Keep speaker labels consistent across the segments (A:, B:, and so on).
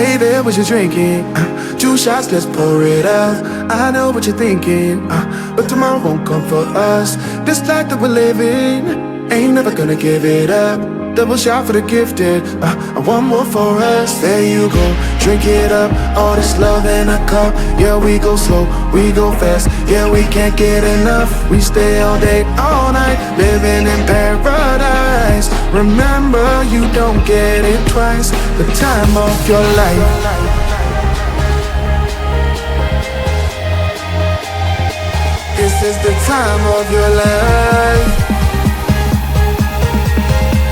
A: Hey there, what you drinking? 2 shots, let's pour it out. I know what you're thinking, but tomorrow won't come for us. This life that we're living, ain't never gonna give it up. Double shot for the gifted, and one more for us. There you go, drink it up. All this love in a cup. Yeah, we go slow, we go fast. Yeah, we can't get enough. We stay all day, all night, living in paradise. Remember, you don't get it twice. The time of your life. This is the time of your life.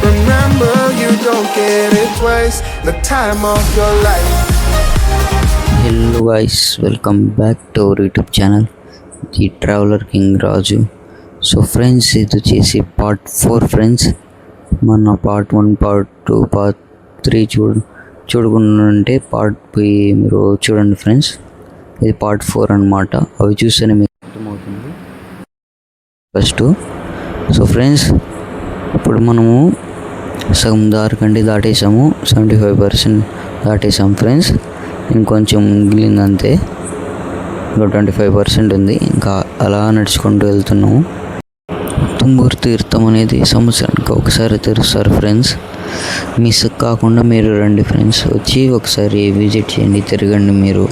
A: Remember, you don't get it twice. The time of your life.
B: Hello guys, welcome back to our YouTube channel, The Traveler King Raju. So friends, ఇది వచ్చేసి part 4 friends. మన part 1, part 2, part 3 చూడకుండా part పోయి మీరు చూడండి friends. ఇది part 4 అన్నమాట. అవి చూస్తేనే మీకు అర్థమవుతుంది ఫస్ట్. సో ఫ్రెండ్స్, ఇప్పుడు మనము సగం దారి కంటే దాటేసాము, 75% దాటేసాము ఫ్రెండ్స్. ఇంకొంచెం మిగిలిందంతే, ఇంకా 25% ఉంది. ఇంకా అలా నడుచుకుంటూ వెళ్తున్నాము. తుంబూరు తీర్థం అనేది సంవత్సరానికి ఒకసారి తెరుస్తారు ఫ్రెండ్స్. మిస్ కాకుండా మీరు రండి ఫ్రెండ్స్, వచ్చి ఒకసారి విజిట్ చేయండి, తిరగండి, మీరు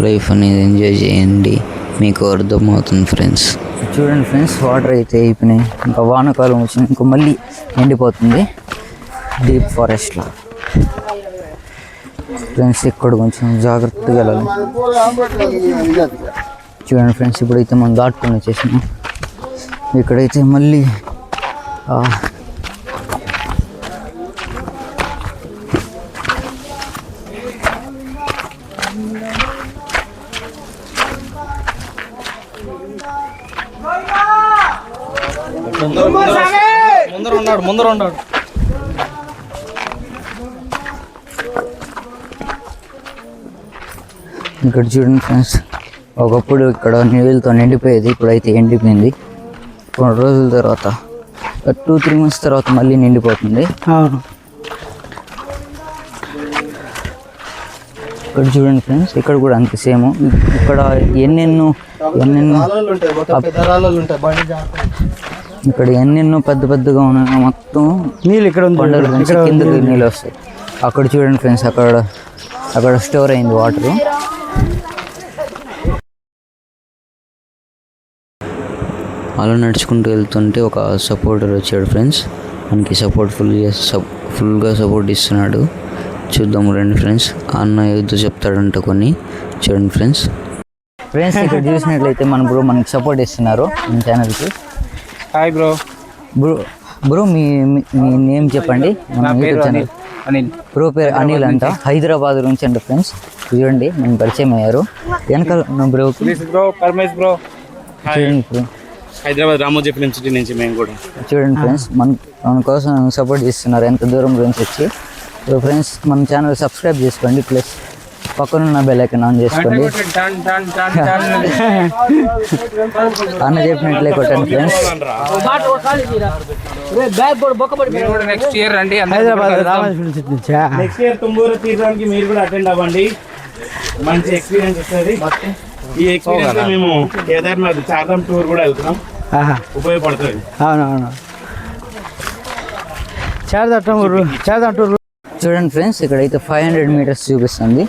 B: లైఫ్ అనేది ఎంజాయ్ చేయండి, మీకు అర్థమవుతుంది ఫ్రెండ్స్. చూడండి ఫ్రెండ్స్, వాటర్ అయితే అయిపోయినాయి, ఇంకా వానాకాలం వచ్చింది, ఇంకా మళ్ళీ ఎండిపోతుంది డీప్ ఫారెస్ట్లో ఫ్రెండ్స్. ఇక్కడ కొంచెం జాగ్రత్తగా వెళ్ళాలి. చూడండి ఫ్రెండ్స్, ఇప్పుడైతే మనం దాటుకొని వచ్చేసినాం. ఇక్కడైతే మళ్ళీ
C: ముందర ఉన్నాడు.
B: ఇక్కడ చూడండి ఫ్రెండ్స్, ఒకప్పుడు ఇక్కడ నీళ్ళతో నిండిపోయేది, ఇప్పుడైతే ఎండిపోయింది. కొన్ని రోజుల తర్వాత 2-3 months తర్వాత మళ్ళీ నిండిపోతుంది.
C: అవును,
B: ఇక్కడ చూడండి ఫ్రెండ్స్, ఇక్కడ కూడా అంతే సేమ్. ఇక్కడ ఎన్నెన్నో ఇక్కడ ఎన్నెన్నో పెద్ద పెద్దగా ఉన్నాయి. మొత్తం
C: నీళ్ళు ఇక్కడ
B: కిందకి నీళ్ళు వస్తాయి. అక్కడ చూడండి ఫ్రెండ్స్, అక్కడ స్టోర్ అయింది వాటర్. అలా నడుచుకుంటూ వెళ్తుంటే ఒక సపోర్టర్ వచ్చాడు ఫ్రెండ్స్. మనకి ఫుల్గా సపోర్ట్ ఇస్తున్నాడు. చూద్దాం రండి ఫ్రెండ్స్. అన్న ఏదో చెప్తాడంట కొన్ని. చూడండి ఫ్రెండ్స్, ఇక్కడ చూసినట్లయితే మన బ్రో మనకి సపోర్ట్ ఇస్తున్నారు మన ఛానల్కి.
C: హాయ్
B: బ్రో మీ నేమ్ చెప్పండి. మన యూట్యూబ్ ఛానల్ బ్రో పేరు అనిల్ అంట, హైదరాబాద్ నుంచి అండి ఫ్రెండ్స్. చూడండి మనం పరిచయం అయ్యారు. వెనకాల బ్రో
C: పరమేష్ బ్రో,
B: చూడండి bro,
C: Hyderabad Ramoji film city నుంచి మేము కూడా.
B: చూడండి ఫ్రెండ్స్, మన కోసం సపోర్ట్ చేస్తున్నారు ఎంత దూరం నుంచి వచ్చి. సో ఫ్రెండ్స్, మన ఛానల్ సబ్స్క్రైబ్ చేసుకోండి, ప్లస్ పక్కనున్న బెల్ ఐకాన్ ఆన్ చేసుకోండి. అన్న చెప్పినట్లే కొట్టండి ఫ్రెండ్స్.
C: నెక్స్ట్ ఇయర్ రండి హైదరాబాద్ రామోజీ ఫిలిం సిటీ నుంచి. నెక్స్ట్ ఇయర్ తుంబూరు తీర్థానికి మీరు కూడా అటెండ్ అవ్వండి, మంచి ఎక్స్పీరియన్స్ వస్తుంది. ఈ ఎక్స్పీరియన్స్ మేము కేదార్నాథ్ చార్ధామ్ టూర్ కూడా వెళ్తున్నాం, ఉపయోగపడుతుంది.
B: అవునవును, చార్ధామ్ టూర్. చూడండి ఫ్రెండ్స్, ఇక్కడైతే 500 meters చూపిస్తుంది,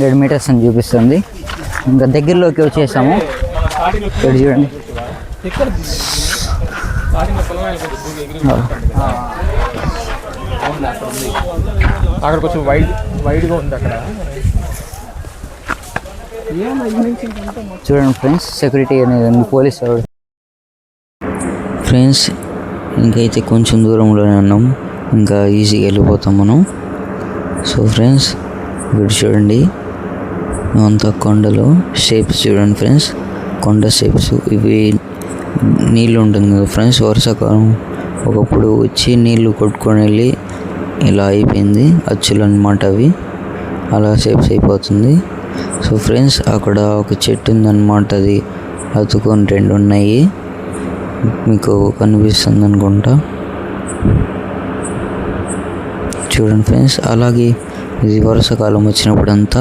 B: 100 meters అని చూపిస్తుంది. ఇంకా దగ్గరలోకి వచ్చేసాము. ఇక్కడ చూడండి,
C: అక్కడ కొంచెం వైడ్గా ఉంది అక్కడ.
B: చూడండి ఫ్రెండ్స్, సెక్యూరిటీ అనేది పోలీస్ ఫ్రెండ్స్. ఇంకైతే కొంచెం దూరంలోనే ఉన్నాం, ఇంకా ఈజీగా వెళ్ళిపోతాం మనం. సో ఫ్రెండ్స్, ఇక్కడ చూడండి, అంతా కొండలు షేప్స్ చూడండి ఫ్రెండ్స్, కొండ షేప్స్. ఇవి నీళ్ళు ఉంటుంది కదా ఫ్రెండ్స్, వర్షాకాలం ఒకప్పుడు వచ్చి నీళ్ళు కొట్టుకొని వెళ్ళి ఇలా అయిపోయింది అచ్చులు అన్నమాట. అవి అలా షేప్స్ అయిపోతుంది. సో ఫ్రెండ్స్, అక్కడ ఒక చెట్టు ఉందన్నమాట, అది అతుకొని 2 ఉన్నాయి, మీకు కనిపిస్తుంది అనుకుంటా. చూడండి ఫ్రెండ్స్. అలాగే ఇది వర్షాకాలం వచ్చినప్పుడంతా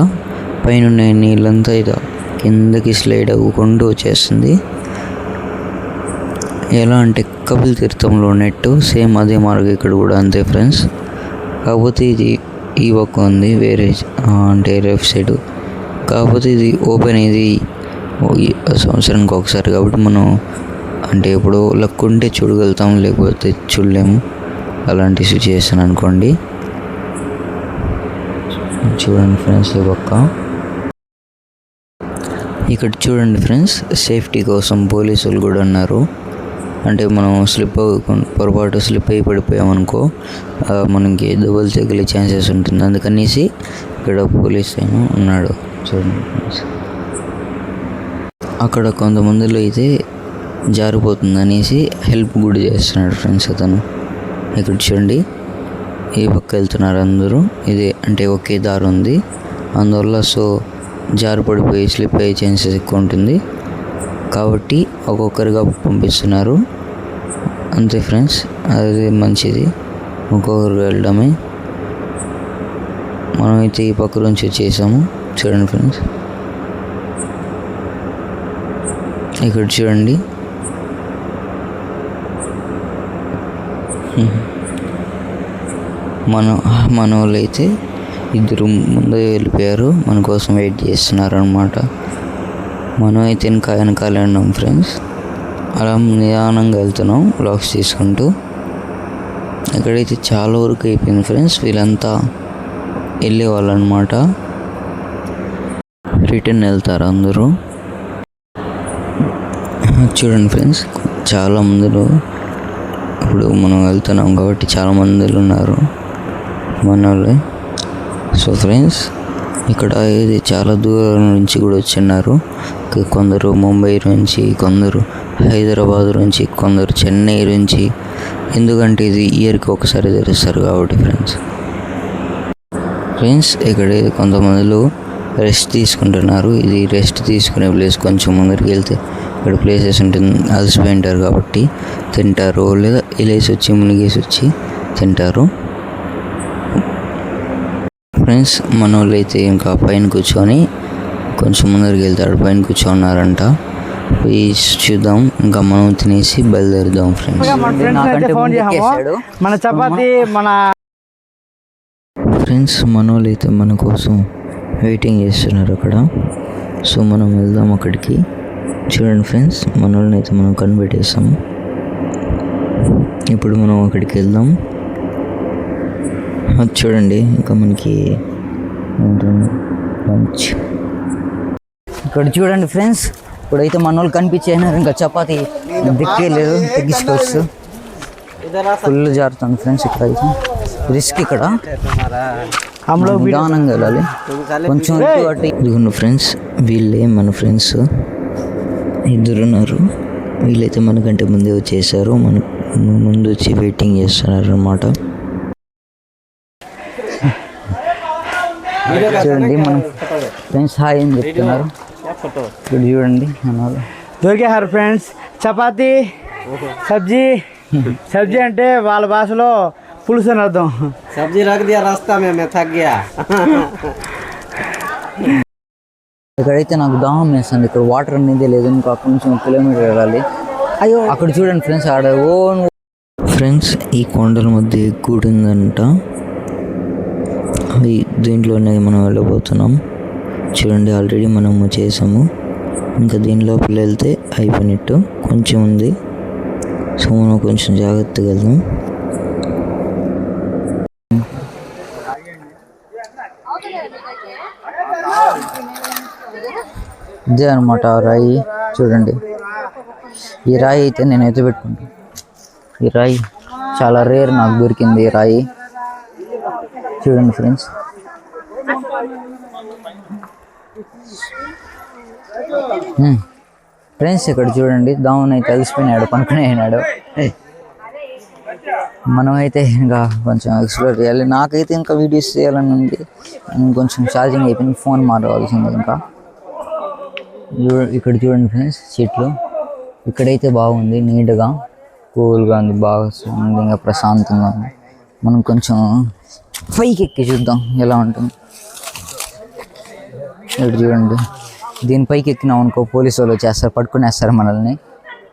B: పైన నీళ్ళంతా ఇది కిందకి స్లైడ్ అవ్వకుండా వచ్చేస్తుంది. ఎలా అంటే కపిల్ తీర్థంలో ఉన్నట్టు సేమ్ అదే మార్గం ఇక్కడ కూడా అంతే ఫ్రెండ్స్. కాకపోతే ఇది ఈ పక్క ఉంది వేరే అంటే లెఫ్ట్ సైడ్. కాకపోతే ఇది ఓపెన్ ఇది సంవత్సరానికి ఒకసారి కాబట్టి మనం అంటే ఇప్పుడు లక్ ఉంటే చూడగలుగుతాం, లేకపోతే చూడలేము. అలాంటి సిచ్యుయేషన్ అనుకోండి. చూడండి ఫ్రెండ్స్ ఈ పక్క ఇక్కడ చూడండి ఫ్రెండ్స్, సేఫ్టీ కోసం పోలీసులు కూడా ఉన్నారు. అంటే మనం పొరపాటు స్లిప్ అయి పడిపోయామనుకో మనకి దెబ్బలు తగిలే ఛాన్సెస్ ఉంటుంది. అందుకనేసి ఇక్కడ పోలీస్ ఏమో ఉన్నాడు. చూడండి ఫ్రెండ్స్, అక్కడ కొంతమందిలో అయితే జారిపోతుంది అనేసి హెల్ప్ కూడా చేస్తున్నాడు ఫ్రెండ్స్ అతను. ఇక్కడ చూడండి ఈ పక్క వెళ్తున్నారు అందరూ. ఇది అంటే ఒకే దారి ఉంది, అందువల్ల సో జారి పడిపోయి స్లిప్ అయ్యే ఛాన్సెస్ ఎక్కువ ఉంటుంది కాబట్టి ఒక్కొక్కరిగా పంపిస్తున్నారు అంతే ఫ్రెండ్స్. అది మంచిది, ఒక్కొక్కరు వెళ్ళడమే. మనమైతే ఈ పక్క నుంచి వచ్చేసాము. చూడండి ఫ్రెండ్స్, ఇక్కడ చూడండి మన వాళ్ళు అయితే ఇద్దరు ముందే వెళ్ళిపోయారు, మన కోసం వెయిట్ చేస్తున్నారు అనమాట. మనం అయితే వెనకాలే ఉన్నాం ఫ్రెండ్స్. అలా నిదానంగా వెళ్తున్నాం వ్లాగ్స్ తీసుకుంటూ. ఇక్కడైతే చాలా వరకు అయిపోయింది ఫ్రెండ్స్. వీళ్ళంతా వెళ్ళేవాళ్ళు అనమాట, రిటర్న్ వెళ్తారు అందరూ. చూడండి ఫ్రెండ్స్, చాలా మందిలో ఇప్పుడు మనం వెళ్తున్నాం కాబట్టి చాలా మందిలో ఉన్నారు మన వాళ్ళే. సో ఫ్రెండ్స్, ఇక్కడ ఇది చాలా దూరం నుంచి కూడా వచ్చిన్నారు. కొందరు ముంబై నుంచి, కొందరు హైదరాబాద్ నుంచి, కొందరు చెన్నై నుంచి. ఎందుకంటే ఇది ఇయర్కి ఒకసారి తెరుస్తారు కాబట్టి ఫ్రెండ్స్ ఇక్కడ కొంతమందిలో రెస్ట్ తీసుకుంటున్నారు. ఇది రెస్ట్ తీసుకునే ప్లేస్. కొంచెం ముందరికి వెళ్తే ఇక్కడ ప్లేసెస్ ఉంటుంది. అలసిపోయింటారు కాబట్టి తింటారు, లేదా ఇలేసి వచ్చి మునిగేసి వచ్చి తింటారు ఫ్రెండ్స్. మన వాళ్ళు అయితే ఇంకా పైన కూర్చొని కొంచెం ముందరికి వెళ్తారు, పైన కూర్చోన్నారంట. పోయి చూద్దాం, ఇంకా మనం తినేసి బయలుదేరుదాం ఫ్రెండ్స్. ఫ్రెండ్స్ మన వాళ్ళు అయితే మన కోసం వెయిటింగ్ చేస్తున్నారు అక్కడ. సో మనం వెళ్దాం అక్కడికి. చూడండి ఫ్రెండ్స్, మన వాళ్ళని అయితే మనం కనిపెట్టేస్తాము. ఇప్పుడు మనం అక్కడికి వెళ్దాం. చూడండి ఇంకా మనకి లంచ్ ఇక్కడ చూడండి ఫ్రెండ్స్. ఇప్పుడైతే మన వాళ్ళు కనిపించేసినారు. ఇంకా చపాతి దిక్కే లేదు, తెగించుకోవచ్చు. Full జారుతుంది friends. ఇక్కడ అయితే రిస్క్, ఇక్కడ నిదానంగా వెళ్ళాలి కొంచెం. ఇదిగోండి ఫ్రెండ్స్, వీళ్ళే మన ఫ్రెండ్స్ ఇద్దరున్నారు. వీళ్ళైతే మనకంటే ముందే వచ్చేసారు, మన ముందు వచ్చి వెయిటింగ్ చేస్తున్నారు అన్నమాట. చూడండి మనం ఫ్రెండ్స్ హాయ్ అని చెప్తున్నారు. ఇప్పుడు చూడండి
D: దొరికేసారు ఫ్రెండ్స్. చపాతి సబ్జీ అంటే వాళ్ళ భాషలో పులుసు అని అర్థం.
C: సబ్జీ రఖ దియా రాస్తా మే థక్ గయా.
B: ఇక్కడైతే నాకు దాహం వేస్తుంది. ఇక్కడ వాటర్ అనేది లేదు, ఇంకా కొంచెం కిలోమీటర్ వెళ్ళాలి. అయ్యో అక్కడ చూడండి ఫ్రెండ్స్, ఆడ ఓన్ ఫ్రెండ్స్ ఈ కొండల మధ్య గుడి ఉందంట. అది దీంట్లోనే మనం వెళ్ళబోతున్నాం. చూడండి ఆల్రెడీ మనము చేసాము, ఇంకా దీని లోపల వెళ్తే అయిపోయినట్టు. కొంచెం ఉంది, సో మనం కొంచెం జాగ్రత్తగా వెళ్దాం. ఇదే అనమాట రాయి. చూడండి ఈ రాయి అయితే నేను ఎత్తి పెట్టుకుంటాను. ఈ రాయి చాలా రేర్, నాకు దొరికింది ఈ రాయి. చూడండి ఫ్రెండ్స్, ఇక్కడ చూడండి దావున్ అయితే అలసిపోయినాడు, పనుకునే అయినాడు. మనం అయితే ఇంకా కొంచెం ఎక్స్ప్లోర్ చేయాలి. నాకైతే ఇంకా వీడియోస్ చేయాలని ఉంది. కొంచెం ఛార్జింగ్ అయిపోయింది, ఫోన్ మారవలసింది. ఇంకా ఇక్కడ చూడండి ఫ్రెండ్స్ చెట్లు. ఇక్కడైతే బాగుంది, నీట్గా కూల్గా ఉంది, బాగా ఉంది, ఇంకా ప్రశాంతంగా ఉంది. మనం కొంచెం పైకి ఎక్కి చూద్దాం ఎలా ఉంటుంది. ఇక్కడ చూడండి, దీనిపైకి ఎక్కినాం అనుకో పోలీసు వాళ్ళు వచ్చేస్తారు, పట్టుకునేస్తారు మనల్ని,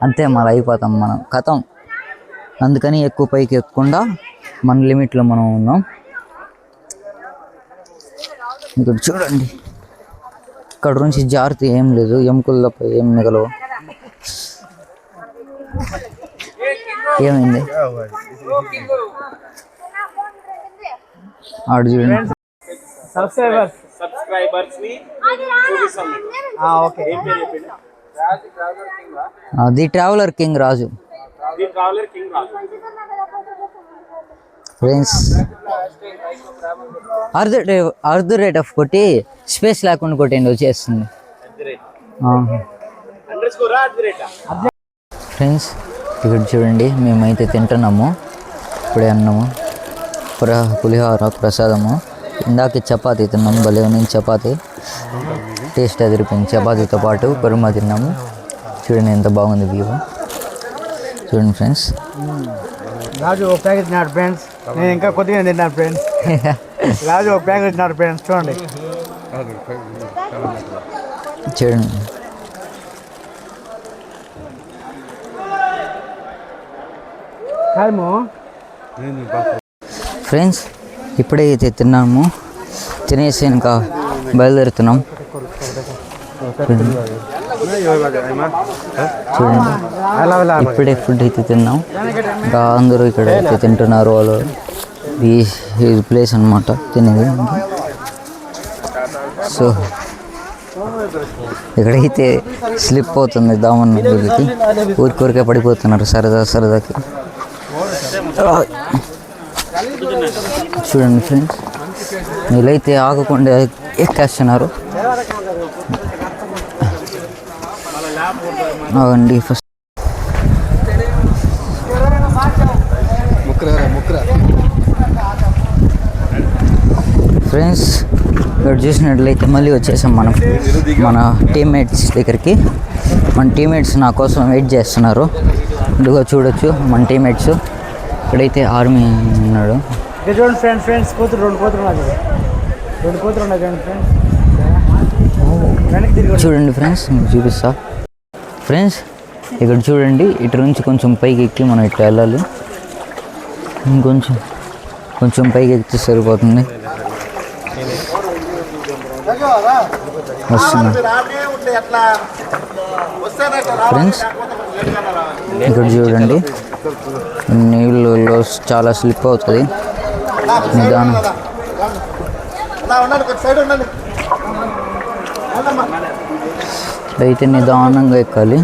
B: అంతే మళ్ళీ అయిపోతాం మనం కథం. అందుకని ఎక్కువ పైకి ఎక్కకుండా మన లిమిట్లో మనం ఉన్నాం. ఇక్కడ చూడండి, ఇక్కడ నుంచి జాగ్రత్త ఏం లేదు, ఎముకలు తప్ప ఏం మిగలవు. ఏమైంది ఆడు చూడండి.
C: సబ్స్క్రైబర్స్ ని చూపిస్తాం మీకు.
D: ఓకే.
C: ఏం పేరు చెప్పిండు?
B: The traveller king Raju.
C: The traveller king Raju.
B: Friends అర్ధ రేట్ ఆఫ్ కొట్టి స్పేస్ లేకుండా కొట్టండి వచ్చేస్తుంది. ఫ్రెండ్స్ ఇక్కడ చూడండి, మేమైతే తింటున్నాము ఇప్పుడే అన్నము, పులిహోర ప్రసాదము. ఇందాక చపాతీ తిన్నాము, భలే ఉంది చపాతీ, టేస్ట్ అదిరిపోయింది. చపాతీతో పాటు కుర్మా తిన్నాము. చూడండి ఎంత బాగుంది వ్యూ. చూడండి ఫ్రెండ్స్,
D: రాజు ఒక ప్యాకెట్ తిన్నాడు ఫ్రెండ్స్, నేను ఇంకా కొద్దిగా తిన్నాను ఫ్రెండ్స్. రాజు ఒక ప్యాకెట్ తిన్నాడు ఫ్రెండ్స్, చూడండి.
B: చూడండి ఫ్రెండ్స్, ఇప్పుడే అయితే తిన్నాము, తినేసి ఇంకా బయలుదేరుతున్నాం. చూడండి ఇప్పుడే ఫుడ్ అయితే తిన్నాం, ఇంకా అందరూ ఇక్కడ అయితే తింటున్నారు. వాళ్ళు ఈ ప్లేస్ అనమాట తినేది. సో ఇక్కడైతే స్లిప్ అవుతుంది దామన్న ఊరికి, ఊరికే పడిపోతున్నారు సరదాకి. చూడండి ఫ్రెండ్స్, వీళ్ళైతే ఆగకుండా ఎక్కేస్తున్నారు. ఆగండి ఫస్ట్. ఫ్రెండ్స్ ఇక్కడ చూసినట్లయితే మళ్ళీ వచ్చేసాం మనం మన టీమ్మేట్స్ దగ్గరికి. మన టీమ్మేట్స్ నా కోసం వెయిట్ చేస్తున్నారు. ఇదిగో చూడొచ్చు మన టీమ్మేట్స్. ఇక్కడైతే ఆర్మీ ఉన్నాడు.
D: చూడండి ఫ్రెండ్స్, కూతురు రెండు కూతురు ఉన్నాయి ఫ్రెండ్స్.
B: చూడండి ఫ్రెండ్స్, మీకు చూపిస్తా. ఫ్రెండ్స్ ఇక్కడ చూడండి, ఇటు నుంచి కొంచెం పైకి ఎక్కి మనం ఇట్లా వెళ్ళాలి. కొంచెం పైకి ఎక్కితే సరిపోతుంది. వస్తున్నా ఫ్రెండ్స్, ఇక్కడ చూడండి నీళ్ళలో చాలా స్లిప్ అవుతుంది. నిదానం అయితే నిదానంగా ఎక్కాలి.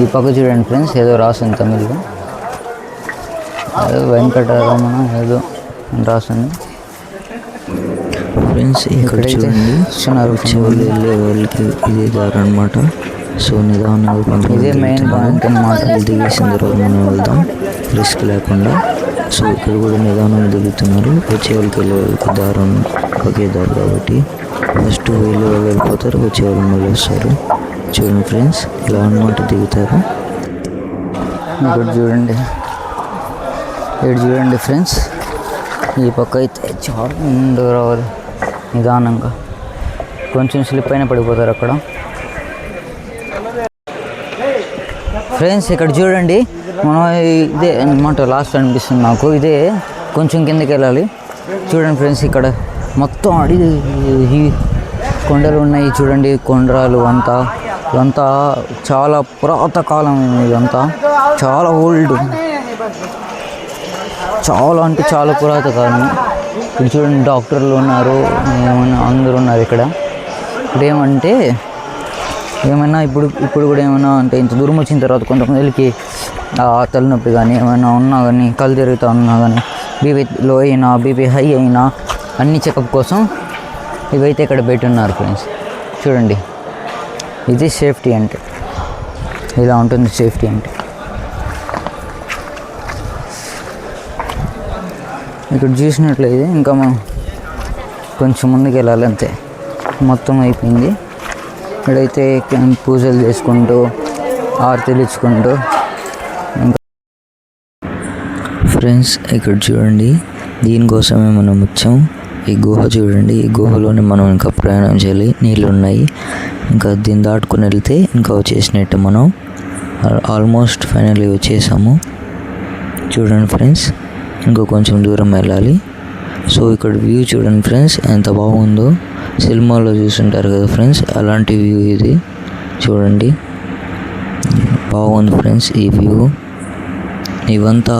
B: ఈ పక్క చూడండి ఫ్రెండ్స్, ఏదో రాసింది తమిళ్లో, ఏదో వెంకటరమణ ఏదో రాసింది. ఫ్రెండ్స్ ఇక్కడ చూడండి, చెవులు వెళ్ళే వాళ్ళకి ఇదే దారి అనమాట. సో నిదానంగా ఇదే మెయిన్ పాయింట్ అన్నమాట. దిగేసిన తర్వాత మనం వెళ్దాం రిస్క్ లేకుండా. సో ఇక్కడ కూడా నిదానంగా దిగుతున్నారు. వచ్చే వాళ్ళకి వెళ్ళే వాళ్ళకి దారం ఒకే దారి కాబట్టి ఫస్ట్ వెళ్ళే వాళ్ళు వెళ్ళిపోతారు, వచ్చే వాళ్ళు మళ్ళీ వస్తారు. చూడండి ఫ్రెండ్స్, ఇలా అన్నమాట దిగుతారు. ఇక్కడ చూడండి ఫ్రెండ్స్, ఈ పక్క అయితే చాలా ముందుకు రావాలి నిదానంగా. కొంచెం స్లిప్ అయినా పడిపోతారు అక్కడ. ఫ్రెండ్స్ ఇక్కడ చూడండి, మనం ఇదే అనమాట లాస్ట్ అనిపిస్తుంది నాకు. ఇదే కొంచెం కిందకి వెళ్ళాలి. చూడండి ఫ్రెండ్స్, ఇక్కడ మొత్తం ఈ కొండలు ఉన్నాయి చూడండి. కొండరాలు ఇదంతా చాలా పురాతకాలం. ఇదంతా చాలా ఓల్డ్, చాలా అంటే చాలా పురాతకాలం. ఇక్కడ చూడండి డాక్టర్లు ఉన్నారు, ఏమన్నా అందరూ ఉన్నారు ఇక్కడ. ఏమంటే ఏమైనా ఇప్పుడు కూడా ఏమైనా అంటే ఇంత దూరం వచ్చిన తర్వాత కొంతమందికి తలనొప్పి కానీ ఏమైనా ఉన్నా కానీ, కళ్ళు తిరుగుతూ ఉన్నా కానీ, బీపీ లో అయినా బీపీ హై అయినా అన్ని చెకప్ కోసం ఇవైతే ఇక్కడ పెట్టున్నారు ఫ్రెండ్స్. చూడండి, ఇది సేఫ్టీ అంటే ఇలా ఉంటుంది. సేఫ్టీ అంటే ఇక్కడ చూసినట్లయితే ఇంకా మనం కొంచెం ముందుకు వెళ్ళాలి అంతే. మొత్తం అయిపోయింది. ఇక్కడైతే పూజలు చేసుకుంటూ ఆరతిలు ఇచ్చుకుంటూ ఇంకా ఫ్రెండ్స్ ఇక్కడ చూడండి, దీనికోసమే మనం వచ్చాం. ఈ గుహ చూడండి, ఈ గుహలోనే మనం ఇంకా ప్రయాణం చేయాలి. నీళ్ళు ఉన్నాయి, ఇంకా దీన్ని దాటుకుని వెళ్తే ఇంకా వచ్చేసినట్టు. మనం ఆల్మోస్ట్ ఫైనల్లీ వచ్చేసాము. చూడండి ఫ్రెండ్స్, ఇంకో కొంచెం దూరం వెళ్ళాలి. సో ఇక్కడ వ్యూ చూడండి ఫ్రెండ్స్, ఎంత బాగుందో. సినిమాలో చూస్తుంటారు కదా ఫ్రెండ్స్, అలాంటి వ్యూ ఇది. చూడండి, బాగుంది ఫ్రెండ్స్ ఈ వ్యూ. ఇవంతా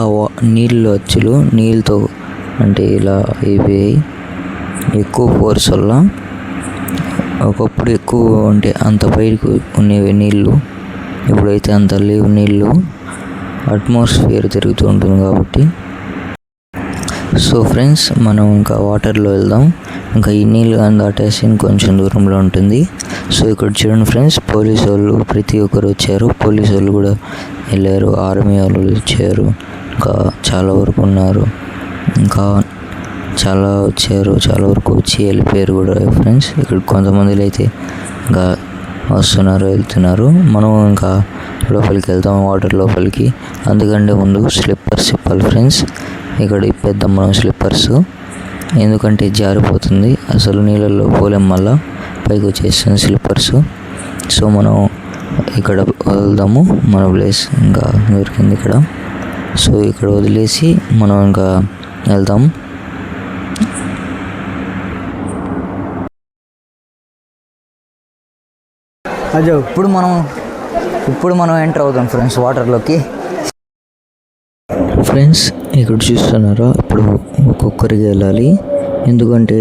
B: నీళ్ళు అచ్చులు, నీళ్ళతో అంటే ఇలా ఇవి ఎక్కువ ఫోర్స్ వల్ల ఒకప్పుడు ఎక్కువ ఉంటే అంత పైకి ఉండేవి నీళ్ళు, ఇప్పుడైతే అంత లేవు నీళ్ళు. అట్మాస్ఫియర్ తిరుగుతూ ఉంటుంది కాబట్టి. సో ఫ్రెండ్స్, మనం ఇంకా వాటర్లో వెళ్దాం. ఇంకా ఈ నీళ్ళు కానీ దాటేసి ఇంకొంచెం దూరంలో ఉంటుంది. సో ఇక్కడ చూడండి ఫ్రెండ్స్, పోలీసు వాళ్ళు ప్రతి ఒక్కరు వచ్చారు. పోలీసు వాళ్ళు కూడా వెళ్ళారు, ఆర్మీ వాళ్ళు వచ్చారు, ఇంకా చాలా వరకు ఉన్నారు, ఇంకా చాలా వచ్చారు, చాలా వరకు వచ్చి వెళ్ళిపోయారు కూడా ఫ్రెండ్స్. ఇక్కడ కొంతమంది అయితే ఇంకా వస్తున్నారు, వెళ్తున్నారు. మనం ఇంకా లోపలికి వెళ్తాం, వాటర్ లోపలికి. అందుకంటే ముందు స్లిప్పర్స్ ఇప్పాలి ఫ్రెండ్స్. ఇక్కడ ఇప్పేద్దాం మనం స్లిప్పర్స్, ఎందుకంటే జారిపోతుంది, అసలు నీళ్ళల్లో పోలేం, మళ్ళా పైకి వచ్చేస్తుంది స్లిప్పర్స్. సో మనం ఇక్కడ వదులుదాము, మన ప్లేస్ ఇంకా దొరికింది ఇక్కడ. సో ఇక్కడ వదిలేసి మనం ఇంకా వెళ్దాం. ఇప్పుడు మనం ఎంటర్ అవుతాం ఫ్రెండ్స్ వాటర్లోకి. ఫ్రెండ్స్ ఇక్కడ చూస్తున్నారా, ఇప్పుడు ఒక్కొక్కరికి వెళ్ళాలి, ఎందుకంటే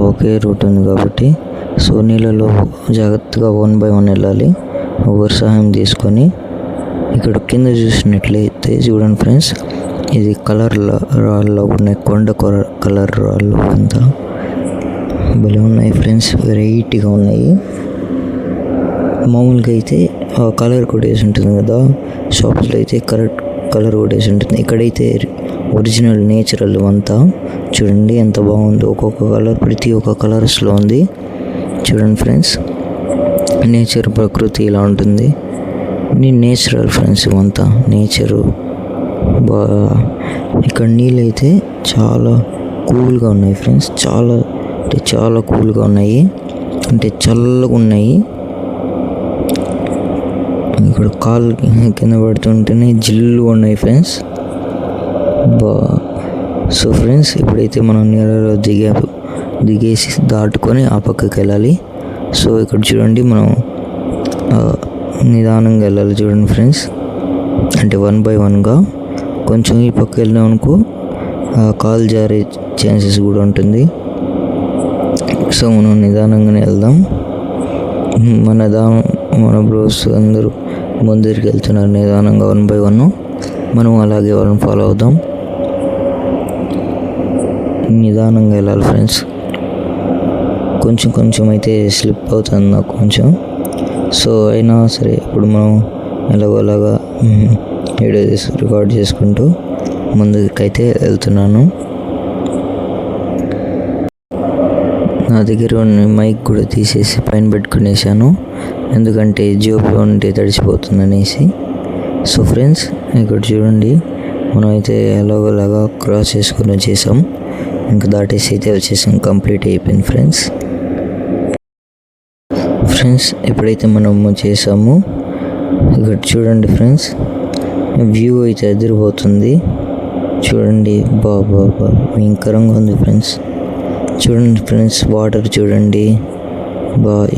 B: ఒకే రూట్ ఉంది కాబట్టి. సో నీళ్ళలో జాగ్రత్తగా 1 by 1 వెళ్ళాలి, ఒకరి సహాయం తీసుకొని. ఇక్కడ కింద చూసినట్లయితే చూడండి ఫ్రెండ్స్, ఇది కలర్ రాళ్ళు ఉన్నాయి, కొండ కలర్ రాళ్ళు అంతా భలే ఉన్నాయి ఫ్రెండ్స్, వెరైటీగా ఉన్నాయి. మామూలుగా అయితే కలర్ కొట్టేసి ఉంటుంది కదా, షాప్స్లో అయితే కరెక్ట్ కలర్ కొట్టేసి ఉంటుంది. ఇక్కడైతే ఒరిజినల్ నేచురల్ అంతా. చూడండి ఎంత బాగుందో, ఒక్కొక్క కలర్ ప్రతి ఒక్క కలర్స్లో ఉంది. చూడండి ఫ్రెండ్స్, నేచర్ ప్రకృతి ఇలా ఉంటుంది. నేచురల్ ఫ్రెండ్స్, ఇవంతా నేచరు. ఇక్కడ నీళ్ళు అయితే చాలా కూల్గా ఉన్నాయి ఫ్రెండ్స్, చాలా అంటే చాలా కూల్గా ఉన్నాయి, అంటే చల్లగా ఉన్నాయి. ఇక్కడ కాలు కింద పడుతుంటేనే జిల్లు ఉన్నాయి ఫ్రెండ్స్. సో ఫ్రెండ్స్, ఇప్పుడైతే మనం నీళ్ళలో దిగేసి దాటుకొని ఆ పక్కకి వెళ్ళాలి. సో ఇక్కడ చూడండి, మనం నిదానంగా వెళ్ళాలి. చూడండి ఫ్రెండ్స్, అంటే 1 by 1గా. కొంచెం ఈ పక్క వెళ్ళినాం అనుకో కాలు జారే ఛాన్సెస్ కూడా ఉంటుంది. సో మనం నిదానంగానే వెళ్దాం. మన బ్రోస్ అందరూ ముందరికి వెళ్తున్నారు నిదానంగా 1 by 1. మనం అలాగే వాళ్ళని ఫాలో అవుదాం, నిదానంగా వెళ్ళాలి ఫ్రెండ్స్. కొంచెం అయితే స్లిప్ అవుతుంది నాకు కొంచెం. సో అయినా సరే ఇప్పుడు మనం ఎలాగోలాగా వీడియో రికార్డ్ చేసుకుంటూ ముందుకైతే వెళ్తున్నాను. నా దగ్గర ఉన్న మైక్ కూడా తీసేసి పైన పెట్టుకునేసాను, ఎందుకంటే జేబులో ఉంటే తడిసిపోతుంది అనేసి. సో ఫ్రెండ్స్, ఇక్కడ చూడండి, మనం అయితే ఎలాగోలాగా క్రాస్ చేసుకుని వచ్చేసాం. ఇంకా దాటేసి అయితే వచ్చేసాం, కంప్లీట్ అయిపోయింది ఫ్రెండ్స్. ఎప్పుడైతే మనము చేసామో ఇక్కడ చూడండి ఫ్రెండ్స్, వ్యూ అయితే ఎదిరిపోతుంది. చూడండి, బాబా భయంకరంగా ఉంది ఫ్రెండ్స్. చూడండి ఫ్రెండ్స్, వాటర్ చూడండి,